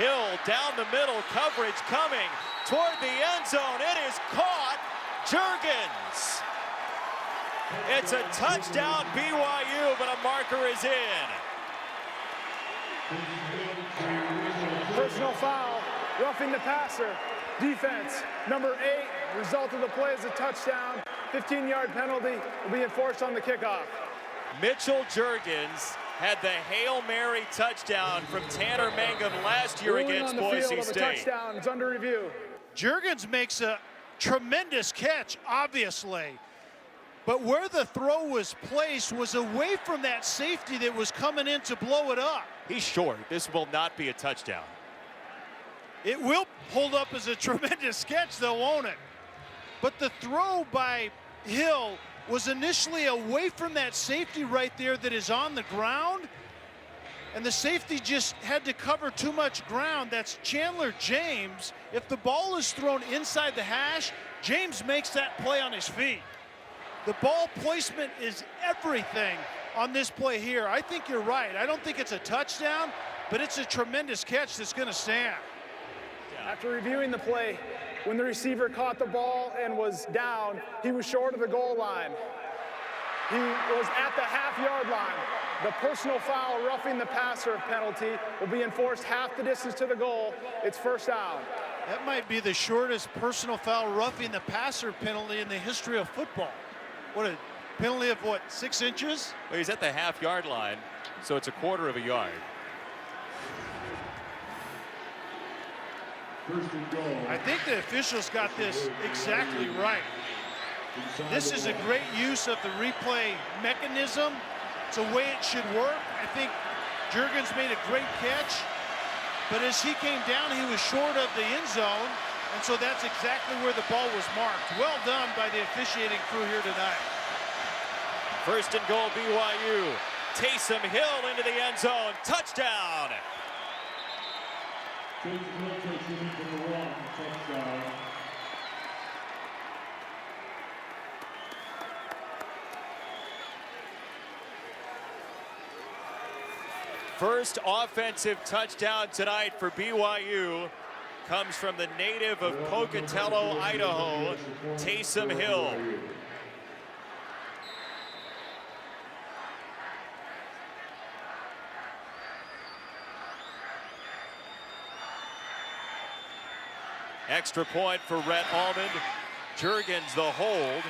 Hill down the middle, coverage coming toward the end zone. It is caught. Jurgens. It's a touchdown BYU, but a marker is in. Personal foul, roughing the passer. Defense, number 8. Result of the play is a touchdown. 15-yard penalty will be enforced on the kickoff. Mitchell Jurgens had the Hail Mary touchdown from Tanner Mangum last year against Boise State. Touchdown, it's under review. Jurgens makes a tremendous catch, obviously. But where the throw was placed was away from that safety that was coming in to blow it up. He's short. This will not be a touchdown. It will hold up as a tremendous catch, though, won't it? But the throw by Hill was initially away from that safety right there that is on the ground. And the safety just had to cover too much ground. That's Chandler James. If the ball is thrown inside the hash, James makes that play on his feet. The ball placement is everything on this play here. I think you're right. I don't think it's a touchdown, but it's a tremendous catch that's going to stand. After reviewing the play, when the receiver caught the ball and was down, he was short of the goal line. He was at the half-yard line. The personal foul, roughing the passer penalty, will be enforced half the distance to the goal. It's first down. That might be the shortest personal foul roughing the passer penalty in the history of football. What a penalty of what, 6 inches? Well, he's at the half-yard line, so it's a quarter of a yard. I think the officials got this exactly right. This is a great use of the replay mechanism. It's a way it should work. I think Jurgens made a great catch, but as he came down, he was short of the end zone, and so that's exactly where the ball was marked. Well done by the officiating crew here tonight. First and goal, BYU. Taysom Hill into the end zone. Touchdown. First offensive touchdown tonight for BYU. comes from the native of Pocatello, Idaho, Taysom Hill. Extra point for Rhett Allman. Juergens the hold,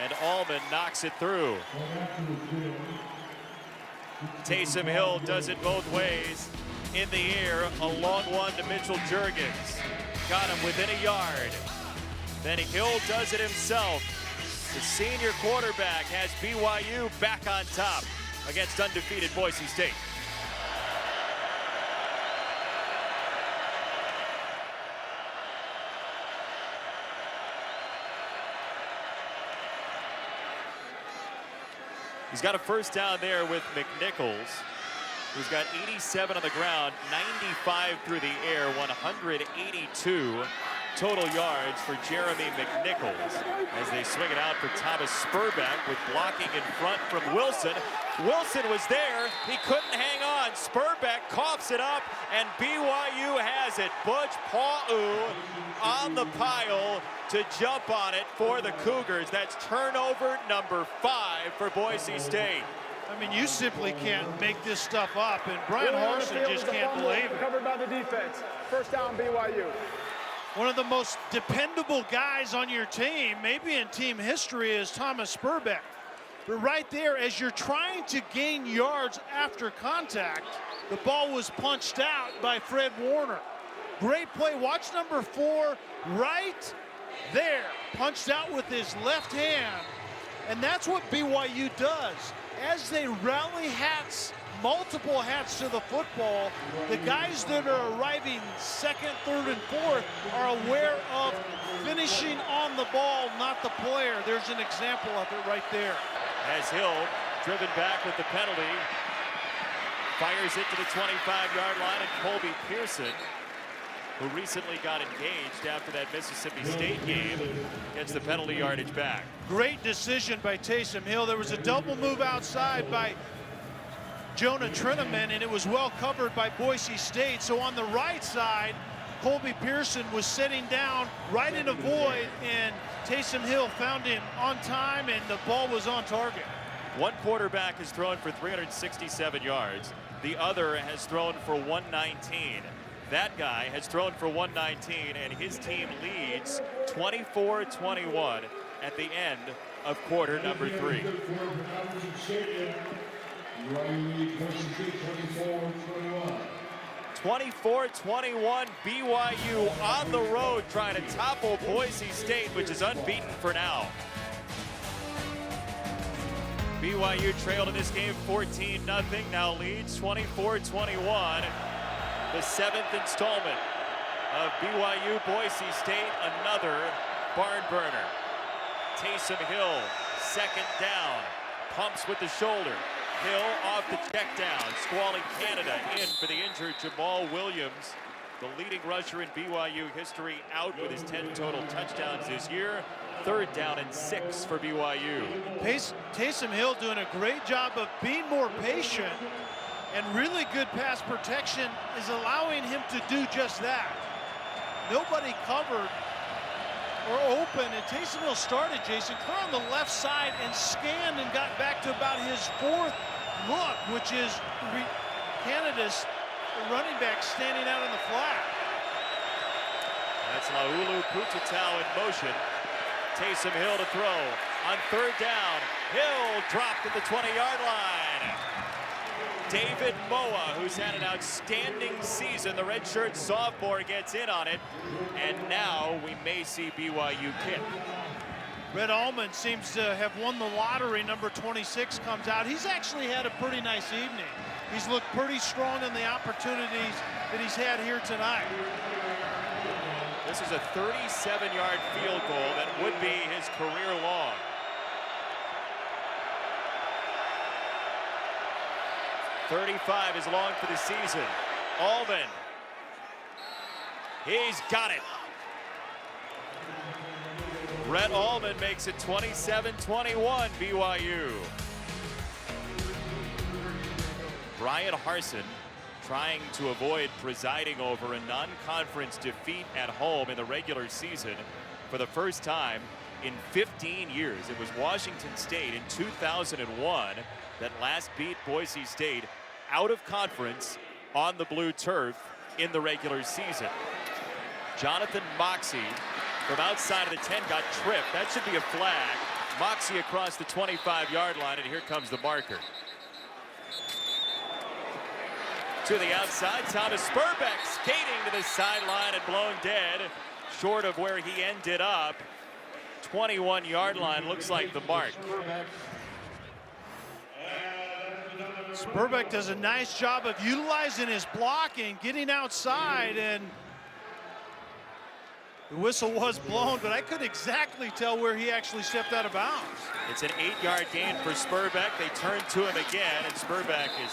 and Allman knocks it through. Taysom Hill does it both ways. In the air, a long one to Mitchell Juergens. Got him within a yard. Then Hill does it himself. The senior quarterback has BYU back on top against undefeated Boise State. He's got a first down there with McNichols, who's got 87 on the ground, 95 through the air, 182 total yards for Jeremy McNichols as they swing it out for Thomas Spurbeck with blocking in front from Wilson. Wilson was there, he couldn't hang on. Spurbeck coughs it up, and BYU has it. Butch Pa'u on the pile to jump on it for the Cougars. That's turnover number 5 for Boise State. I mean, you simply can't make this stuff up, and Brian Harsin just can't believe it. Covered by the defense. First down, BYU. One of the most dependable guys on your team, maybe in team history, is Thomas Spurbeck. But right there, as you're trying to gain yards after contact, the ball was punched out by Fred Warner. Great play. Watch number 4 right there, punched out with his left hand. And that's what BYU does. As they rally hats, multiple hats to the football, the guys that are arriving second, third, and fourth are aware of finishing on the ball, not the player. There's an example of it right there. As Hill, driven back with the penalty, fires it to the 25-yard line, and Colby Pearson, who recently got engaged after that Mississippi State game, gets the penalty yardage back. Great decision by Taysom Hill. There was a double move outside by Jonah Trineman, and it was well covered by Boise State. So on the right side, Colby Pearson was sitting down right in a void, and Taysom Hill found him on time, and the ball was on target. One quarterback has thrown for 367 yards. The other has thrown for 119. That guy has thrown for 119, and his team leads 24-21 at the end of quarter number 3. 24-21, BYU on the road trying to topple Boise State, which is unbeaten for now. BYU trailed in this game 14-0, now leads 24-21. The 7th installment of BYU Boise State, another barn burner. Taysom Hill, second down, pumps with the shoulder. Hill off the check down. Squally Canada in for the injured Jamal Williams, the leading rusher in BYU history, out with his 10 total touchdowns this year. Third down and 6 for BYU. Taysom Hill doing a great job of being more patient, and really good pass protection is allowing him to do just that. Nobody covered or open, and Taysom Hill started, Jason, clear on the left side and scanned and got back to about his 4th look, which is Canada's running back standing out in the flat. That's Laulu Putatau in motion. Taysom Hill to throw on third down. Hill dropped at the 20-yard line. David Moa, who's had an outstanding season, the redshirt sophomore, gets in on it, and now we may see BYU kick. Rhett Allman seems to have won the lottery. Number 26 comes out. He's actually had a pretty nice evening. He's looked pretty strong in the opportunities that he's had here tonight. This is a 37-yard field goal that would be his career long. .35 is long for the season. Allman. He's got it. Rhett Allman makes it 27-21 BYU. Brian Harsin trying to avoid presiding over a non-conference defeat at home in the regular season for the first time in 15 years. It was Washington State in 2001 that last beat Boise State out of conference on the blue turf in the regular season. Jonathan Moxey from outside of the 10 got tripped. That should be a flag. Moxey across the 25-yard line, and here comes the marker. To the outside, Thomas Spurbeck skating to the sideline and blown dead, short of where he ended up. 21-yard line looks like the mark. Spurbeck does a nice job of utilizing his blocking, getting outside, and the whistle was blown, but I couldn't exactly tell where he actually stepped out of bounds. It's an 8-yard gain for Spurbeck. They turn to him again, and Spurbeck is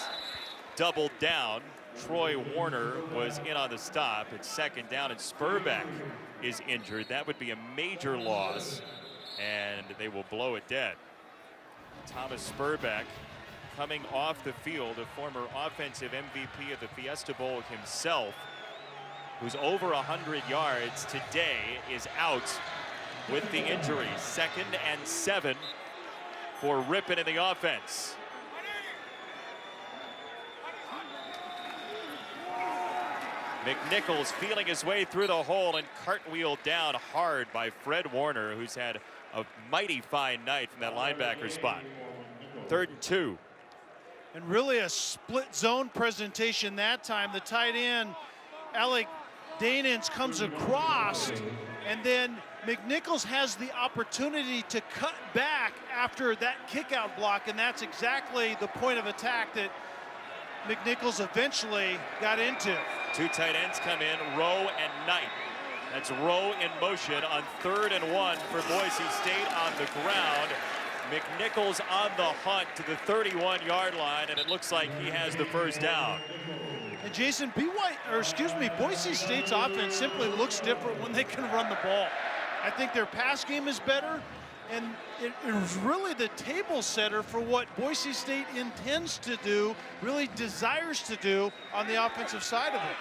doubled down. Troy Warner was in on the stop. It's second down, and Spurbeck is injured. That would be a major loss, and they will blow it dead. Thomas Spurbeck coming off the field, a former offensive MVP of the Fiesta Bowl himself, who's over 100 yards today, is out with the injury. 2nd and 7 for Rypien in the offense. McNichols feeling his way through the hole and cartwheeled down hard by Fred Warner, who's had a mighty fine night from that linebacker spot. 3rd and 2. And really a split zone presentation that time. The tight end, Alec Danins, comes across, and then McNichols has the opportunity to cut back after that kick-out block, and that's exactly the point of attack that McNichols eventually got into. Two tight ends come in, Rowe and Knight. That's Rowe in motion on 3rd and 1 for Boise State on the ground. McNichols on the hunt to the 31-yard line, and it looks like he has the first down. And Jason, Boise State's offense simply looks different when they can run the ball. I think their pass game is better, and it was really the table setter for what Boise State intends to do, really desires to do on the offensive side of it.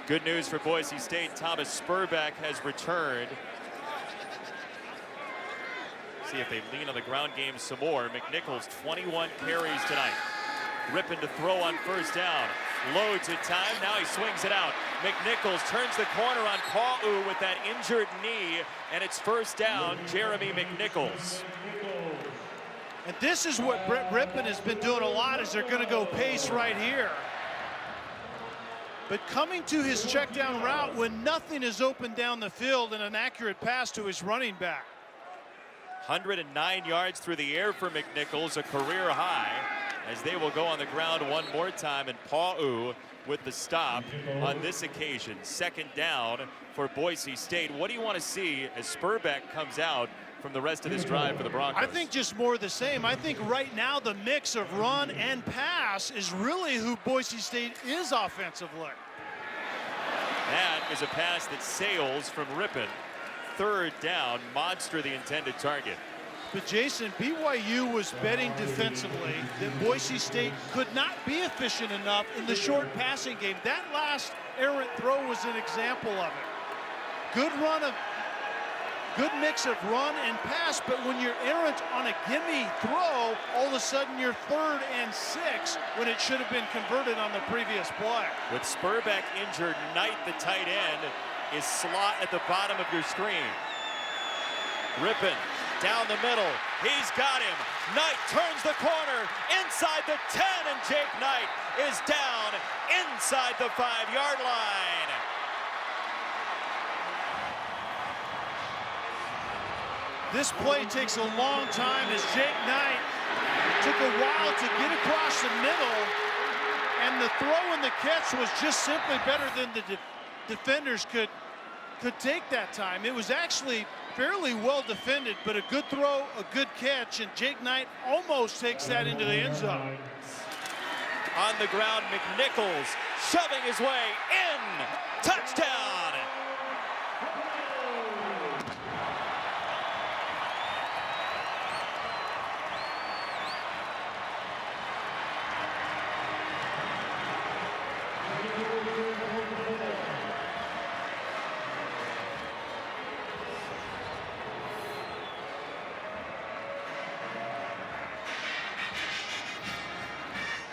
Good news for Boise State. Thomas Spurbeck has returned. See if they lean on the ground game some more. McNichols, 21 carries tonight. Rypien to throw on first down. Loads of time. Now he swings it out. McNichols turns the corner on Pa'u with that injured knee, and it's first down, Jeremy McNichols. And this is what Brett Rypien has been doing a lot, is they're going to go pace right here. But coming to his check down route when nothing is open down the field, and an accurate pass to his running back. 109 yards through the air for McNichols, a career high, as they will go on the ground one more time, and Pa'u with the stop on this occasion. 2nd down for Boise State. What do you want to see as Spurbeck comes out from the rest of this drive for the Broncos? I think just more of the same. I think right now the mix of run and pass is really who Boise State is offensively. That is a pass that sails from Rypien. 3rd down, Monster the intended target. But Jason, BYU was betting defensively that Boise State could not be efficient enough in the short passing game. That last errant throw was an example of it. Good mix of run and pass, but when you're errant on a gimme throw, all of a sudden you're 3rd and 6 when it should have been converted on the previous play. With Spurbeck injured, Knight, the tight end, is slot at the bottom of your screen. Rypien down the middle. He's got him. Knight turns the corner inside the 10, and Jake Knight is down inside the 5-yard line. This play takes a long time as Jake Knight took a while to get across the middle, and the throw and the catch was just simply better than the defenders could take that time. It was actually fairly well defended, but a good throw, a good catch, and Jake Knight almost takes that into the end zone. On the ground, McNichols shoving his way in. Touchdown!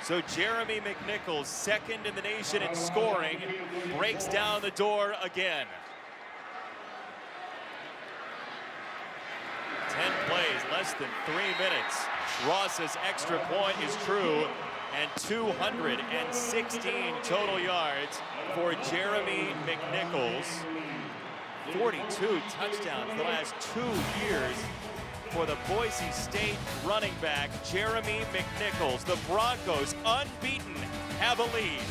So Jeremy McNichols, second in the nation in scoring, breaks down the door again. 10 plays, less than 3 minutes. Ross's extra point is true, and 216 total yards for Jeremy McNichols. 42 touchdowns the last 2 years for the Boise State running back, Jeremy McNichols. The Broncos, unbeaten, have a lead.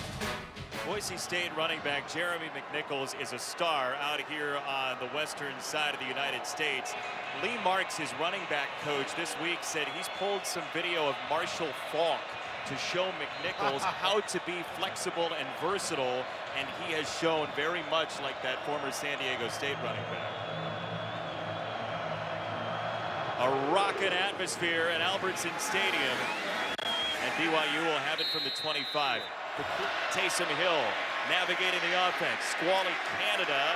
Boise State running back Jeremy McNichols is a star out here on the western side of the United States. Lee Marks, his running back coach, this week said he's pulled some video of Marshall Faulk to show McNichols how to be flexible and versatile, and he has shown very much like that former San Diego State running back. A rocking atmosphere at Albertson Stadium, and BYU will have it from the 25. Taysom Hill navigating the offense. Squally Canada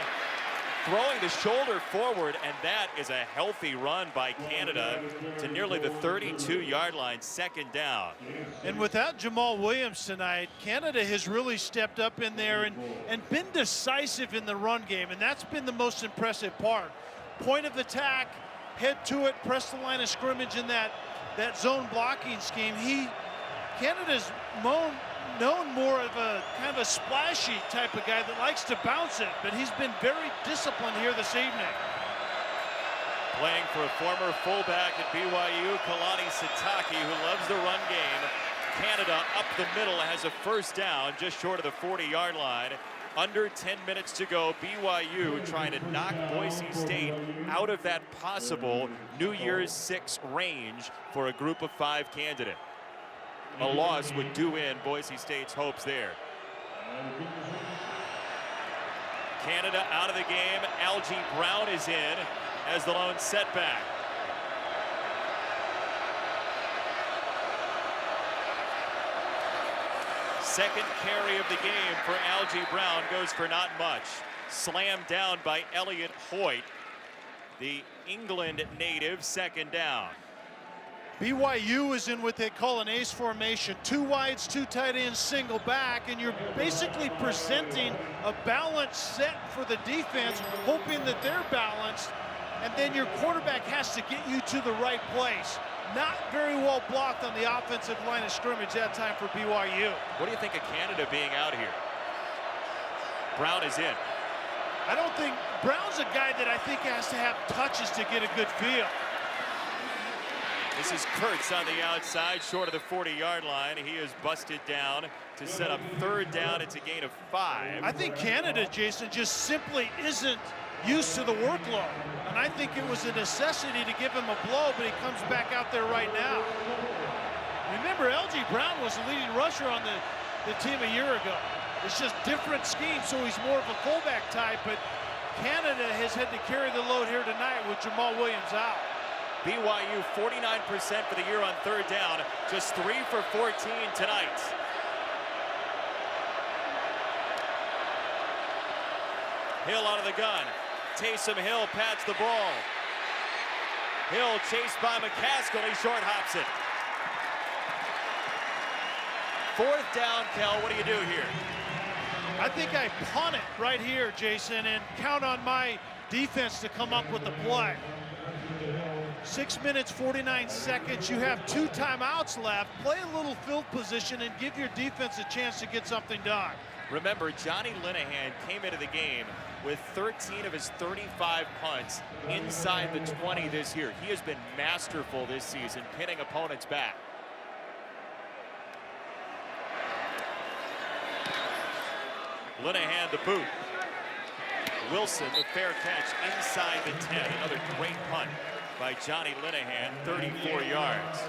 throwing the shoulder forward, and that is a healthy run by Canada to nearly the 32-yard line, second down. And without Jamal Williams tonight, Canada has really stepped up in there and been decisive in the run game, and that's been the most impressive part. Point of attack, head to it, press the line of scrimmage in that zone blocking scheme. Canada's known more of a kind of a splashy type of guy that likes to bounce it, but he's been very disciplined here this evening. Playing for a former fullback at BYU, Kalani Sitake, who loves the run game. Canada up the middle has a first down just short of the 40-yard line. Under 10 minutes to go, BYU trying to knock Boise State out of that possible New Year's 6 range for a group of 5 candidate. A loss would do in Boise State's hopes there. Canada out of the game. Algie Brown is in as the lone setback. Second carry of the game for Algie Brown goes for not much. Slammed down by Elliott Hoyt, the England native, second down. BYU is in what they call an ace formation. 2 wides, 2 tight ends, single back, and you're basically presenting a balanced set for the defense, hoping that they're balanced, and then your quarterback has to get you to the right place. Not very well blocked on the offensive line of scrimmage that time for BYU. What do you think of Canada being out here? Brown is in. I don't think Brown's a guy that I think has to have touches to get a good feel. This is Kurtz on the outside, short of the 40-yard line. He is busted down to set up third down. It's a gain of 5. I think Canada, Jason, just simply isn't used to the workload. And I think it was a necessity to give him a blow, but he comes back out there right now. Remember, L.G. Brown was the leading rusher on the team a year ago. It's just different scheme, so he's more of a fullback type, but Canada has had to carry the load here tonight with Jamal Williams out. BYU 49% for the year on third down, just 3 for 14 tonight. Hill out of the gun. Taysom Hill pats the ball. Hill chased by McCaskill, he short hops it. Fourth down, Kel, what do you do here? I think I punt it right here, Jason, and count on my defense to come up with the play. 6 minutes, 49 seconds. You have 2 timeouts left. Play a little field position and give your defense a chance to get something done. Remember, Johnny Linehan came into the game with 13 of his 35 punts inside the 20 this year. He has been masterful this season, pinning opponents back. Linehan the boot. Wilson the fair catch inside the 10. Another great punt by Johnny Linehan, 34 yards.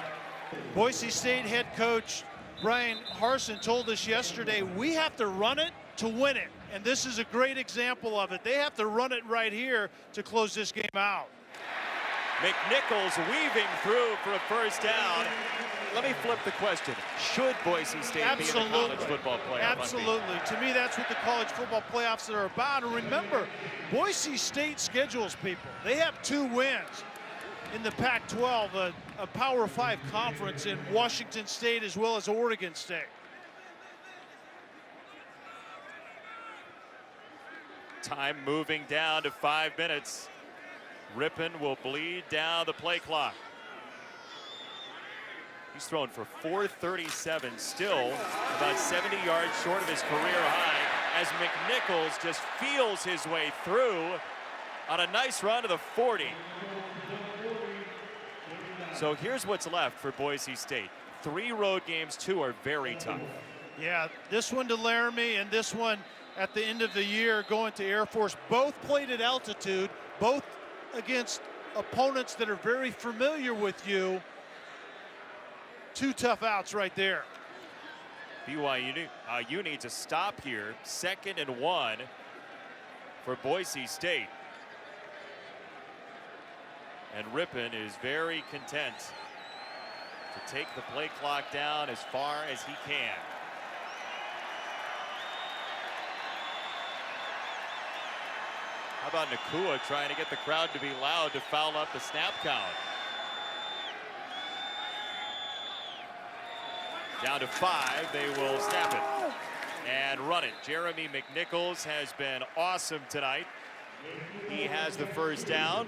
Boise State head coach Brian Harsin told us yesterday, we have to run it to win it. And this is a great example of it. They have to run it right here to close this game out. McNichols weaving through for a first down. Let me flip the question. Should Boise State be in the college football playoff? Absolutely. To me, that's what the college football playoffs are about. And remember, Boise State schedules people. They have 2 wins. in the Pac-12, a Power 5 conference in Washington State as well as Oregon State. Time moving down to 5 minutes. Rypien will bleed down the play clock. He's thrown for 437, still about 70 yards short of his career high, as McNichols just feels his way through on a nice run to the 40. So here's what's left for Boise State. 3 road games, 2 are very tough. Yeah, this one to Laramie and this one at the end of the year going to Air Force. Both played at altitude, both against opponents that are very familiar with you. 2 tough outs right there. BYU you need to stop here. 2nd and 1 for Boise State. And Rypien is very content to take the play clock down as far as he can. How about Nakua trying to get the crowd to be loud to foul up the snap count? Down to 5, they will snap it and run it. Jeremy McNichols has been awesome tonight. He has the first down,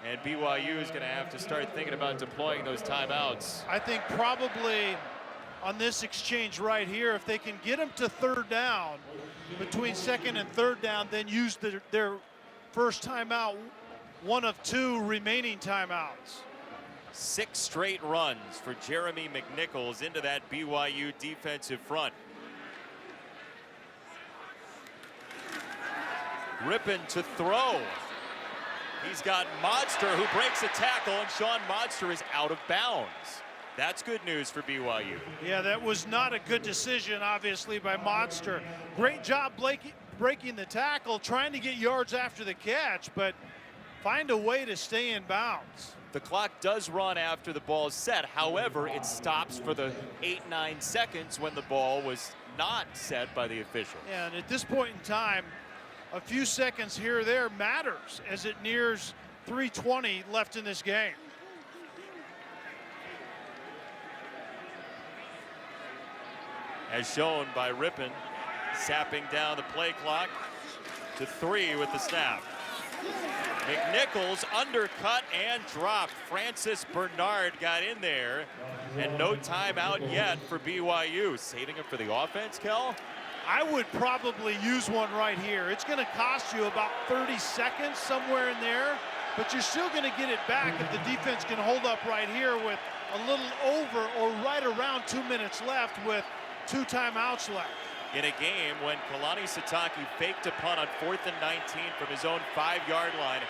and BYU is going to have to start thinking about deploying those timeouts. I think probably on this exchange right here, if they can get them to 3rd down, between 2nd and 3rd down, then use their first timeout, 1 of 2 remaining timeouts. 6 straight runs for Jeremy McNichols into that BYU defensive front. Rypien to throw. He's got Monster who breaks a tackle, and Sean Monster is out of bounds. That's good news for BYU. Yeah, that was not a good decision, obviously, by Monster. Great job breaking the tackle, trying to get yards after the catch, but find a way to stay in bounds. The clock does run after the ball is set. However, it stops for the 8-9 seconds when the ball was not set by the official. And at this point in time, a few seconds here or there matters as it nears 3:20 left in this game. As shown by Rypien, sapping down the play clock to 3 with the snap. McNichols undercut and dropped. Francis Bernard got in there, and no timeout yet for BYU. Saving it for the offense, Kel? I would probably use one right here. It's going to cost you about 30 seconds, somewhere in there, but you're still going to get it back if the defense can hold up right here with a little over or right around 2 minutes left with 2 timeouts left. In a game when Kalani Sitake faked a punt on 4th and 19 from his own 5-yard line,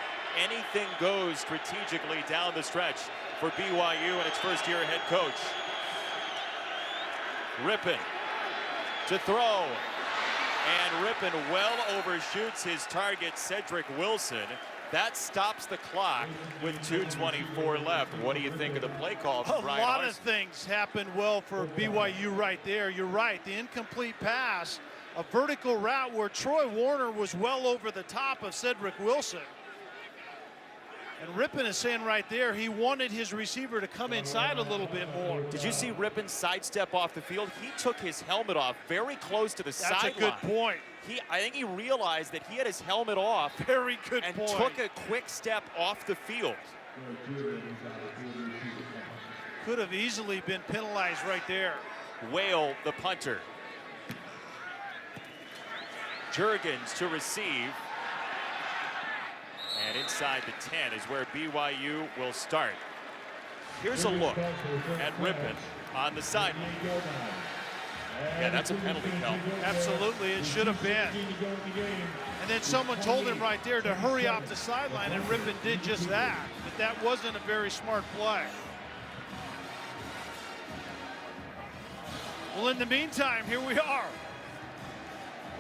anything goes strategically down the stretch for BYU and its first-year head coach. Rypien to throw, and Rypien well overshoots his target, Cedric Wilson. That stops the clock with 2:24 left. What do you think of the play call from Brian A lot Larson? of things happened well for BYU right there. You're right, the incomplete pass, a vertical route where Troy Warner was well over the top of Cedric Wilson. And Rypien is saying right there he wanted his receiver to come inside a little bit more. Did you see Rypien sidestep off the field? He took his helmet off very close to the sideline. That's a good point. I think he realized that he had his helmet off. Very good and point. took a quick step off the field. Could have easily been penalized right there. Whale, the punter. Juergens to receive. And inside the 10 is where BYU will start. Here's a look at Rypien on the sideline. Yeah, that's a penalty, Kel. Absolutely, it should have been. And then someone told him right there to hurry off the sideline, and Rypien did just that. But that wasn't a very smart play. Well, in the meantime, here we are.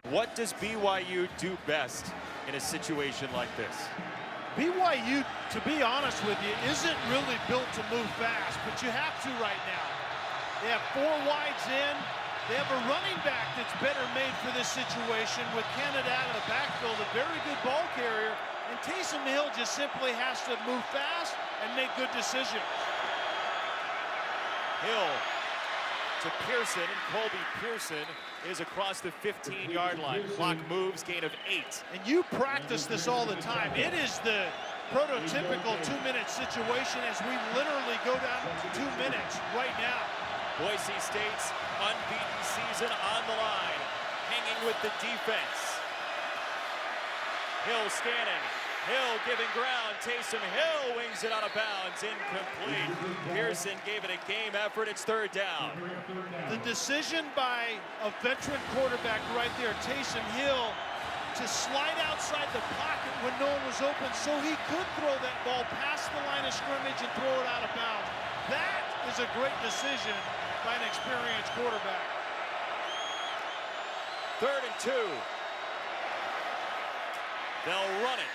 What does BYU do best in a situation like this? BYU, to be honest with you, isn't really built to move fast, but you have to right now. They have 4 wides in, They have a running back that's better made for this situation with Canada out of the backfield, a very good ball carrier, and Taysom Hill just simply has to move fast and make good decisions. Hill to Pearson, and Colby Pearson is across the 15-yard line. Clock moves, gain of 8. And you practice this all the time. It is the prototypical 2-minute situation as we literally go down to 2 minutes right now. Boise State's unbeaten season on the line, hanging with the defense. Hill scanning. Hill giving ground. Taysom Hill wings it out of bounds. Incomplete. Pearson gave it a game effort. It's 3rd down. The decision by a veteran quarterback right there, Taysom Hill, to slide outside the pocket when no one was open so he could throw that ball past the line of scrimmage and throw it out of bounds. That is a great decision by an experienced quarterback. 3rd and 2. They'll run it.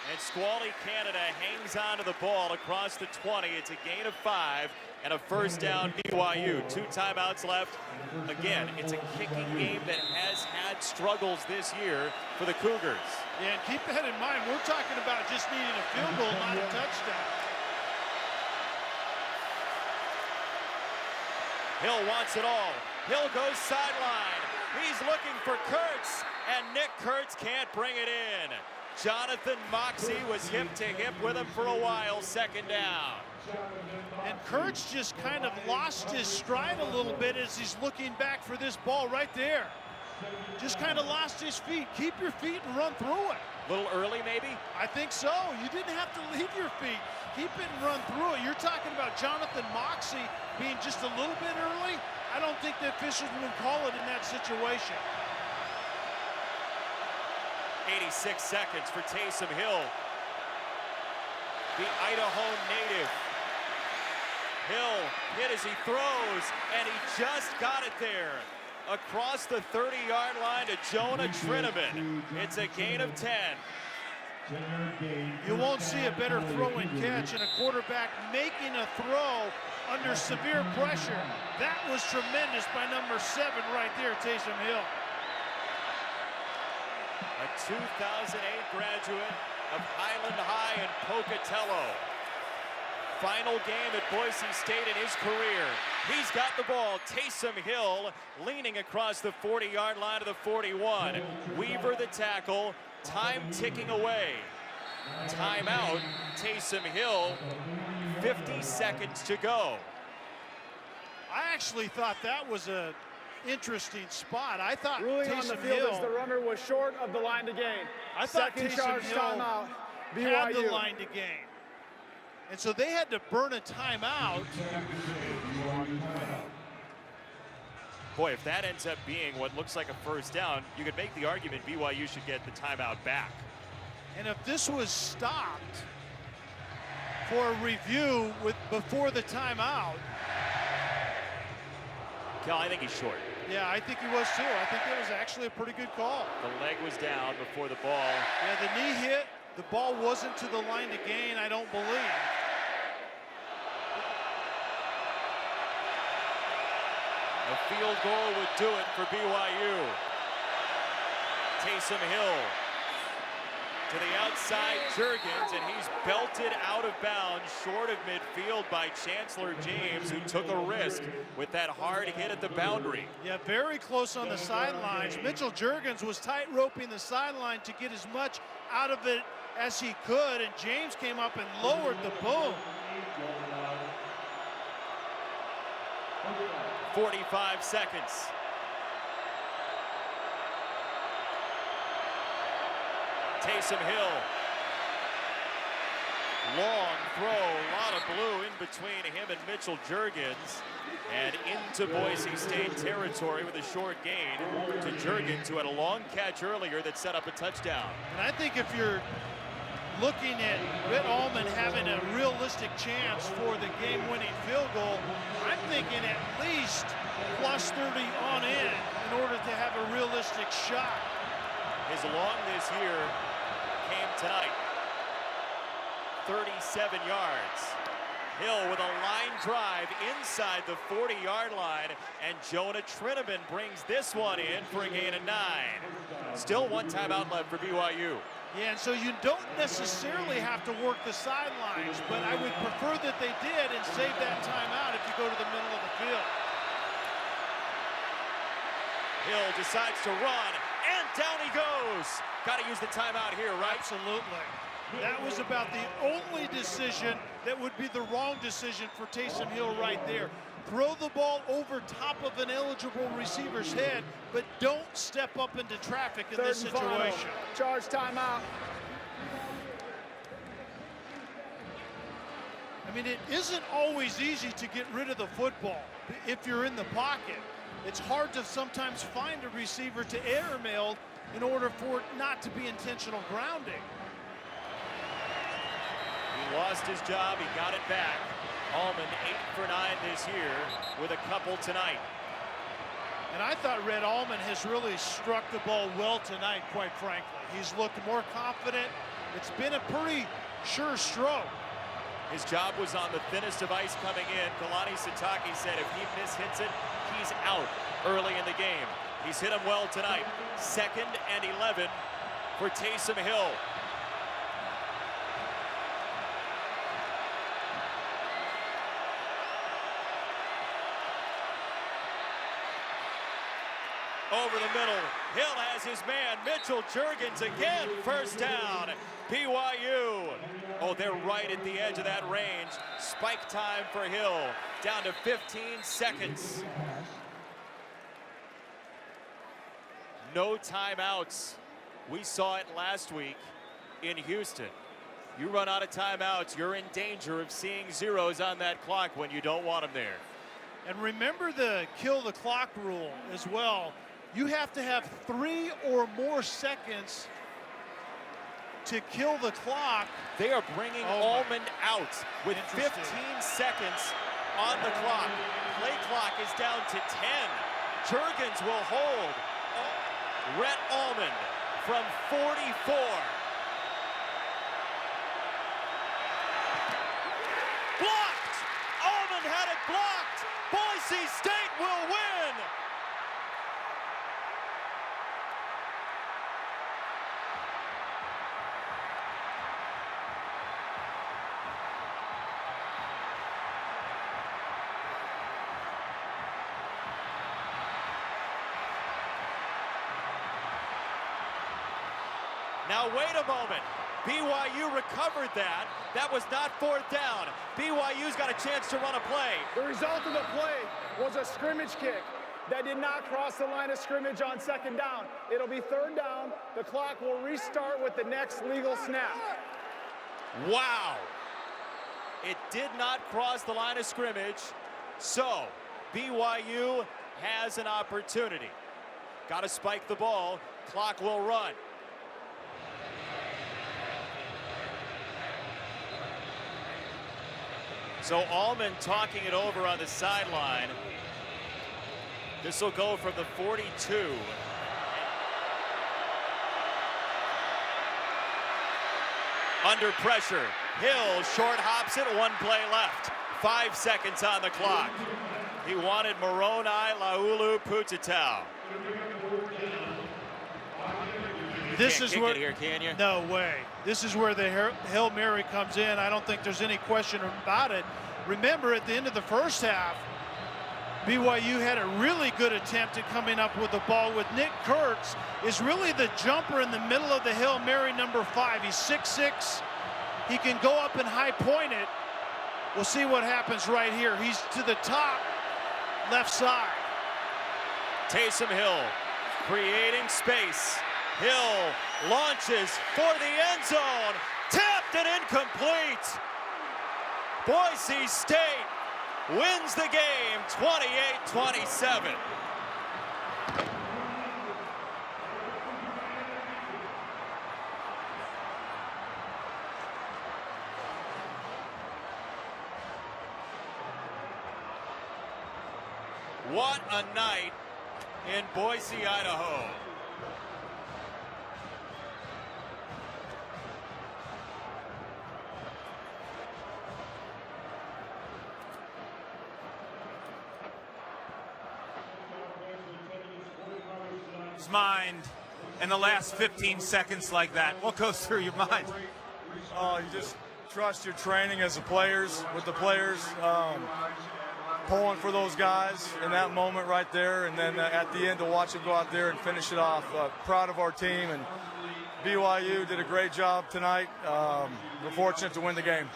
And Squally Canada hangs on to the ball across the 20. It's a gain of 5 and a 1st down BYU. 2 timeouts left. Again, it's a kicking game that has had struggles this year for the Cougars. Yeah, and keep that in mind. We're talking about just needing a field goal, not a touchdown. Hill wants it all. Hill goes sideline. He's looking for Kurtz, and Nick Kurtz can't bring it in. Jonathan Moxey was hip to hip with him for a while. 2nd down. And Kurtz just kind of lost his stride a little bit as he's looking back for this ball right there. Just kind of lost his feet. Keep your feet and run through it. A little early, maybe? I think so. You didn't have to leave your feet. Keep it and run through it. You're talking about Jonathan Moxey being just a little bit early. I don't think the officials would call it in that situation. 86 seconds for Taysom Hill, the Idaho native. Hill hit as he throws, and he just got it there. Across the 30-yard line to Jonah Trinnaman. It's a gain of 10. You won't see a better throw and catch and a quarterback making a throw under severe pressure. That was tremendous by number 7 right there, Taysom Hill. A 2008 graduate of Highland High in Pocatello. Final game at Boise State in his career. He's got the ball. Taysom Hill leaning across the 40-yard line to the 41. Weaver the tackle. Time ticking away. Timeout. Taysom Hill. 50 seconds to go. I actually thought that was a interesting spot. I thought Ruling on the Taysom field Hill, as the runner was short of the line to gain. I thought Second Taysom charge Hill timeout. had the BYU. line to gain. And so they had to burn a timeout. Boy, if that ends up being what looks like a 1st down, you could make the argument BYU should get the timeout back. And if this was stopped for a review before the timeout. Cal, I think he's short. Yeah, I think he was too. I think that was actually a pretty good call. The leg was down before the ball. Yeah, the knee hit. The ball wasn't to the line to gain, I don't believe. A field goal would do it for BYU. Taysom Hill to the outside, Juergens, and he's belted out of bounds short of midfield by Chancellor James, who took a risk with that hard hit at the boundary. Yeah, very close on the sidelines. Mitchell Juergens was tight roping the sideline to get as much out of it as he could, and James came up and lowered the boom. 45 seconds. Taysom Hill. Long throw, a lot of blue in between him and Mitchell Juergens. And into Boise State territory with a short gain to Juergens, who had a long catch earlier that set up a touchdown. And I think if you're looking at Britt Allman having a realistic chance for the game-winning field goal, I'm thinking at least plus 30 on in order to have a realistic shot. His long this year came tonight. 37 yards. Hill with a line drive inside the 40-yard line, and Jonah Trineman brings this one in for a gain of 9. Still one timeout left for BYU. Yeah, and so you don't necessarily have to work the sidelines, but I would prefer that they did and save that timeout if you go to the middle of the field. Hill decides to run, and down he goes. Got to use the timeout here, right? Absolutely. That was about the only decision that would be the wrong decision for Taysom Hill right there. Throw the ball over top of an eligible receiver's head, but don't step up into traffic in this situation. Charge timeout. I mean, it isn't always easy to get rid of the football if you're in the pocket. It's hard to sometimes find a receiver to airmail in order for it not to be intentional grounding. He lost his job, he got it back. Allman 8 for 9 this year with a couple tonight. And I thought Red Allman has really struck the ball well tonight, quite frankly. He's looked more confident. It's been a pretty sure stroke. His job was on the thinnest of ice coming in. Kalani Sitake said if he mishits it, he's out early in the game. He's hit him well tonight. 2nd and 11 for Taysom Hill. Over the middle, Hill has his man, Mitchell Juergens again, first down, BYU. Oh, they're right at the edge of that range. Spike time for Hill, down to 15 seconds. No timeouts. We saw it last week in Houston. You run out of timeouts, you're in danger of seeing zeros on that clock when you don't want them there. And remember the kill the clock rule as well. You have to have 3 or more seconds to kill the clock. They are bringing Allman out with 15 seconds on the clock. Play clock is down to 10. Juergens will hold Rhett Allman from 44. Blocked! Allman had it blocked! Boise State will win! Now wait a moment. BYU recovered that. That was not 4th down. BYU's got a chance to run a play. The result of the play was a scrimmage kick that did not cross the line of scrimmage on 2nd down. It'll be 3rd down. The clock will restart with the next legal snap. Wow. It did not cross the line of scrimmage. So BYU has an opportunity. Got to spike the ball. Clock will run. So Allman talking it over on the sideline. This will go from the 42. Under pressure. Hill short hops it, 1 play left. 5 seconds on the clock. He wanted Moroni Laulu Putatau. This is where, here, can you? No way. This is where the Hail Mary comes in. I don't think there's any question about it. Remember, at the end of the first half, BYU had a really good attempt at coming up with the ball with Nick Kurtz is really the jumper in the middle of the Hail Mary, number 5. He's 6'6". He can go up and high point it. We'll see what happens right here. He's to the top left side. Taysom Hill creating space. Hill launches for the end zone. Tapped and incomplete. Boise State wins the game 28-27. What a night in Boise, Idaho. coach's mind in the last 15 seconds like that? What goes through your mind? You just trust your training as the players, with the players, pulling for those guys in that moment right there, and then at the end to watch them go out there and finish it off. Proud of our team, and BYU did a great job tonight. We're fortunate to win the game.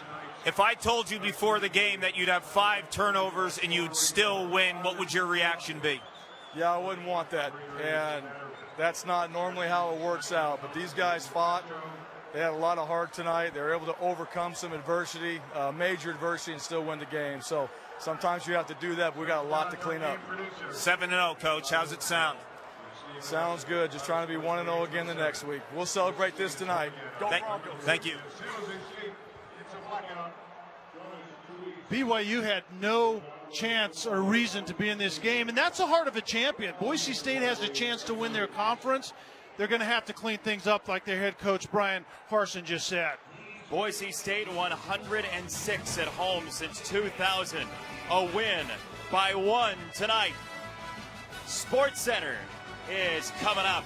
If I told you before the game that you'd have 5 turnovers and you'd still win, what would your reaction be? Yeah, I wouldn't want that, and that's not normally how it works out. But these guys fought. They had a lot of heart tonight. They were able to overcome some adversity, major adversity, and still win the game. So sometimes you have to do that, but we got a lot to clean up. 7-0, Coach. How's it sound? Sounds good. Just trying to be 1-0 again the next week. We'll celebrate this tonight. Go Broncos. Thank you. BYU had no chance or reason to be in this game, and that's the heart of a champion. Boise State has a chance to win their conference. They're going to have to clean things up, like their head coach Brian Harsin just said. Boise State 106 at home since 2000. A win by 1 tonight. Sports Center is coming up.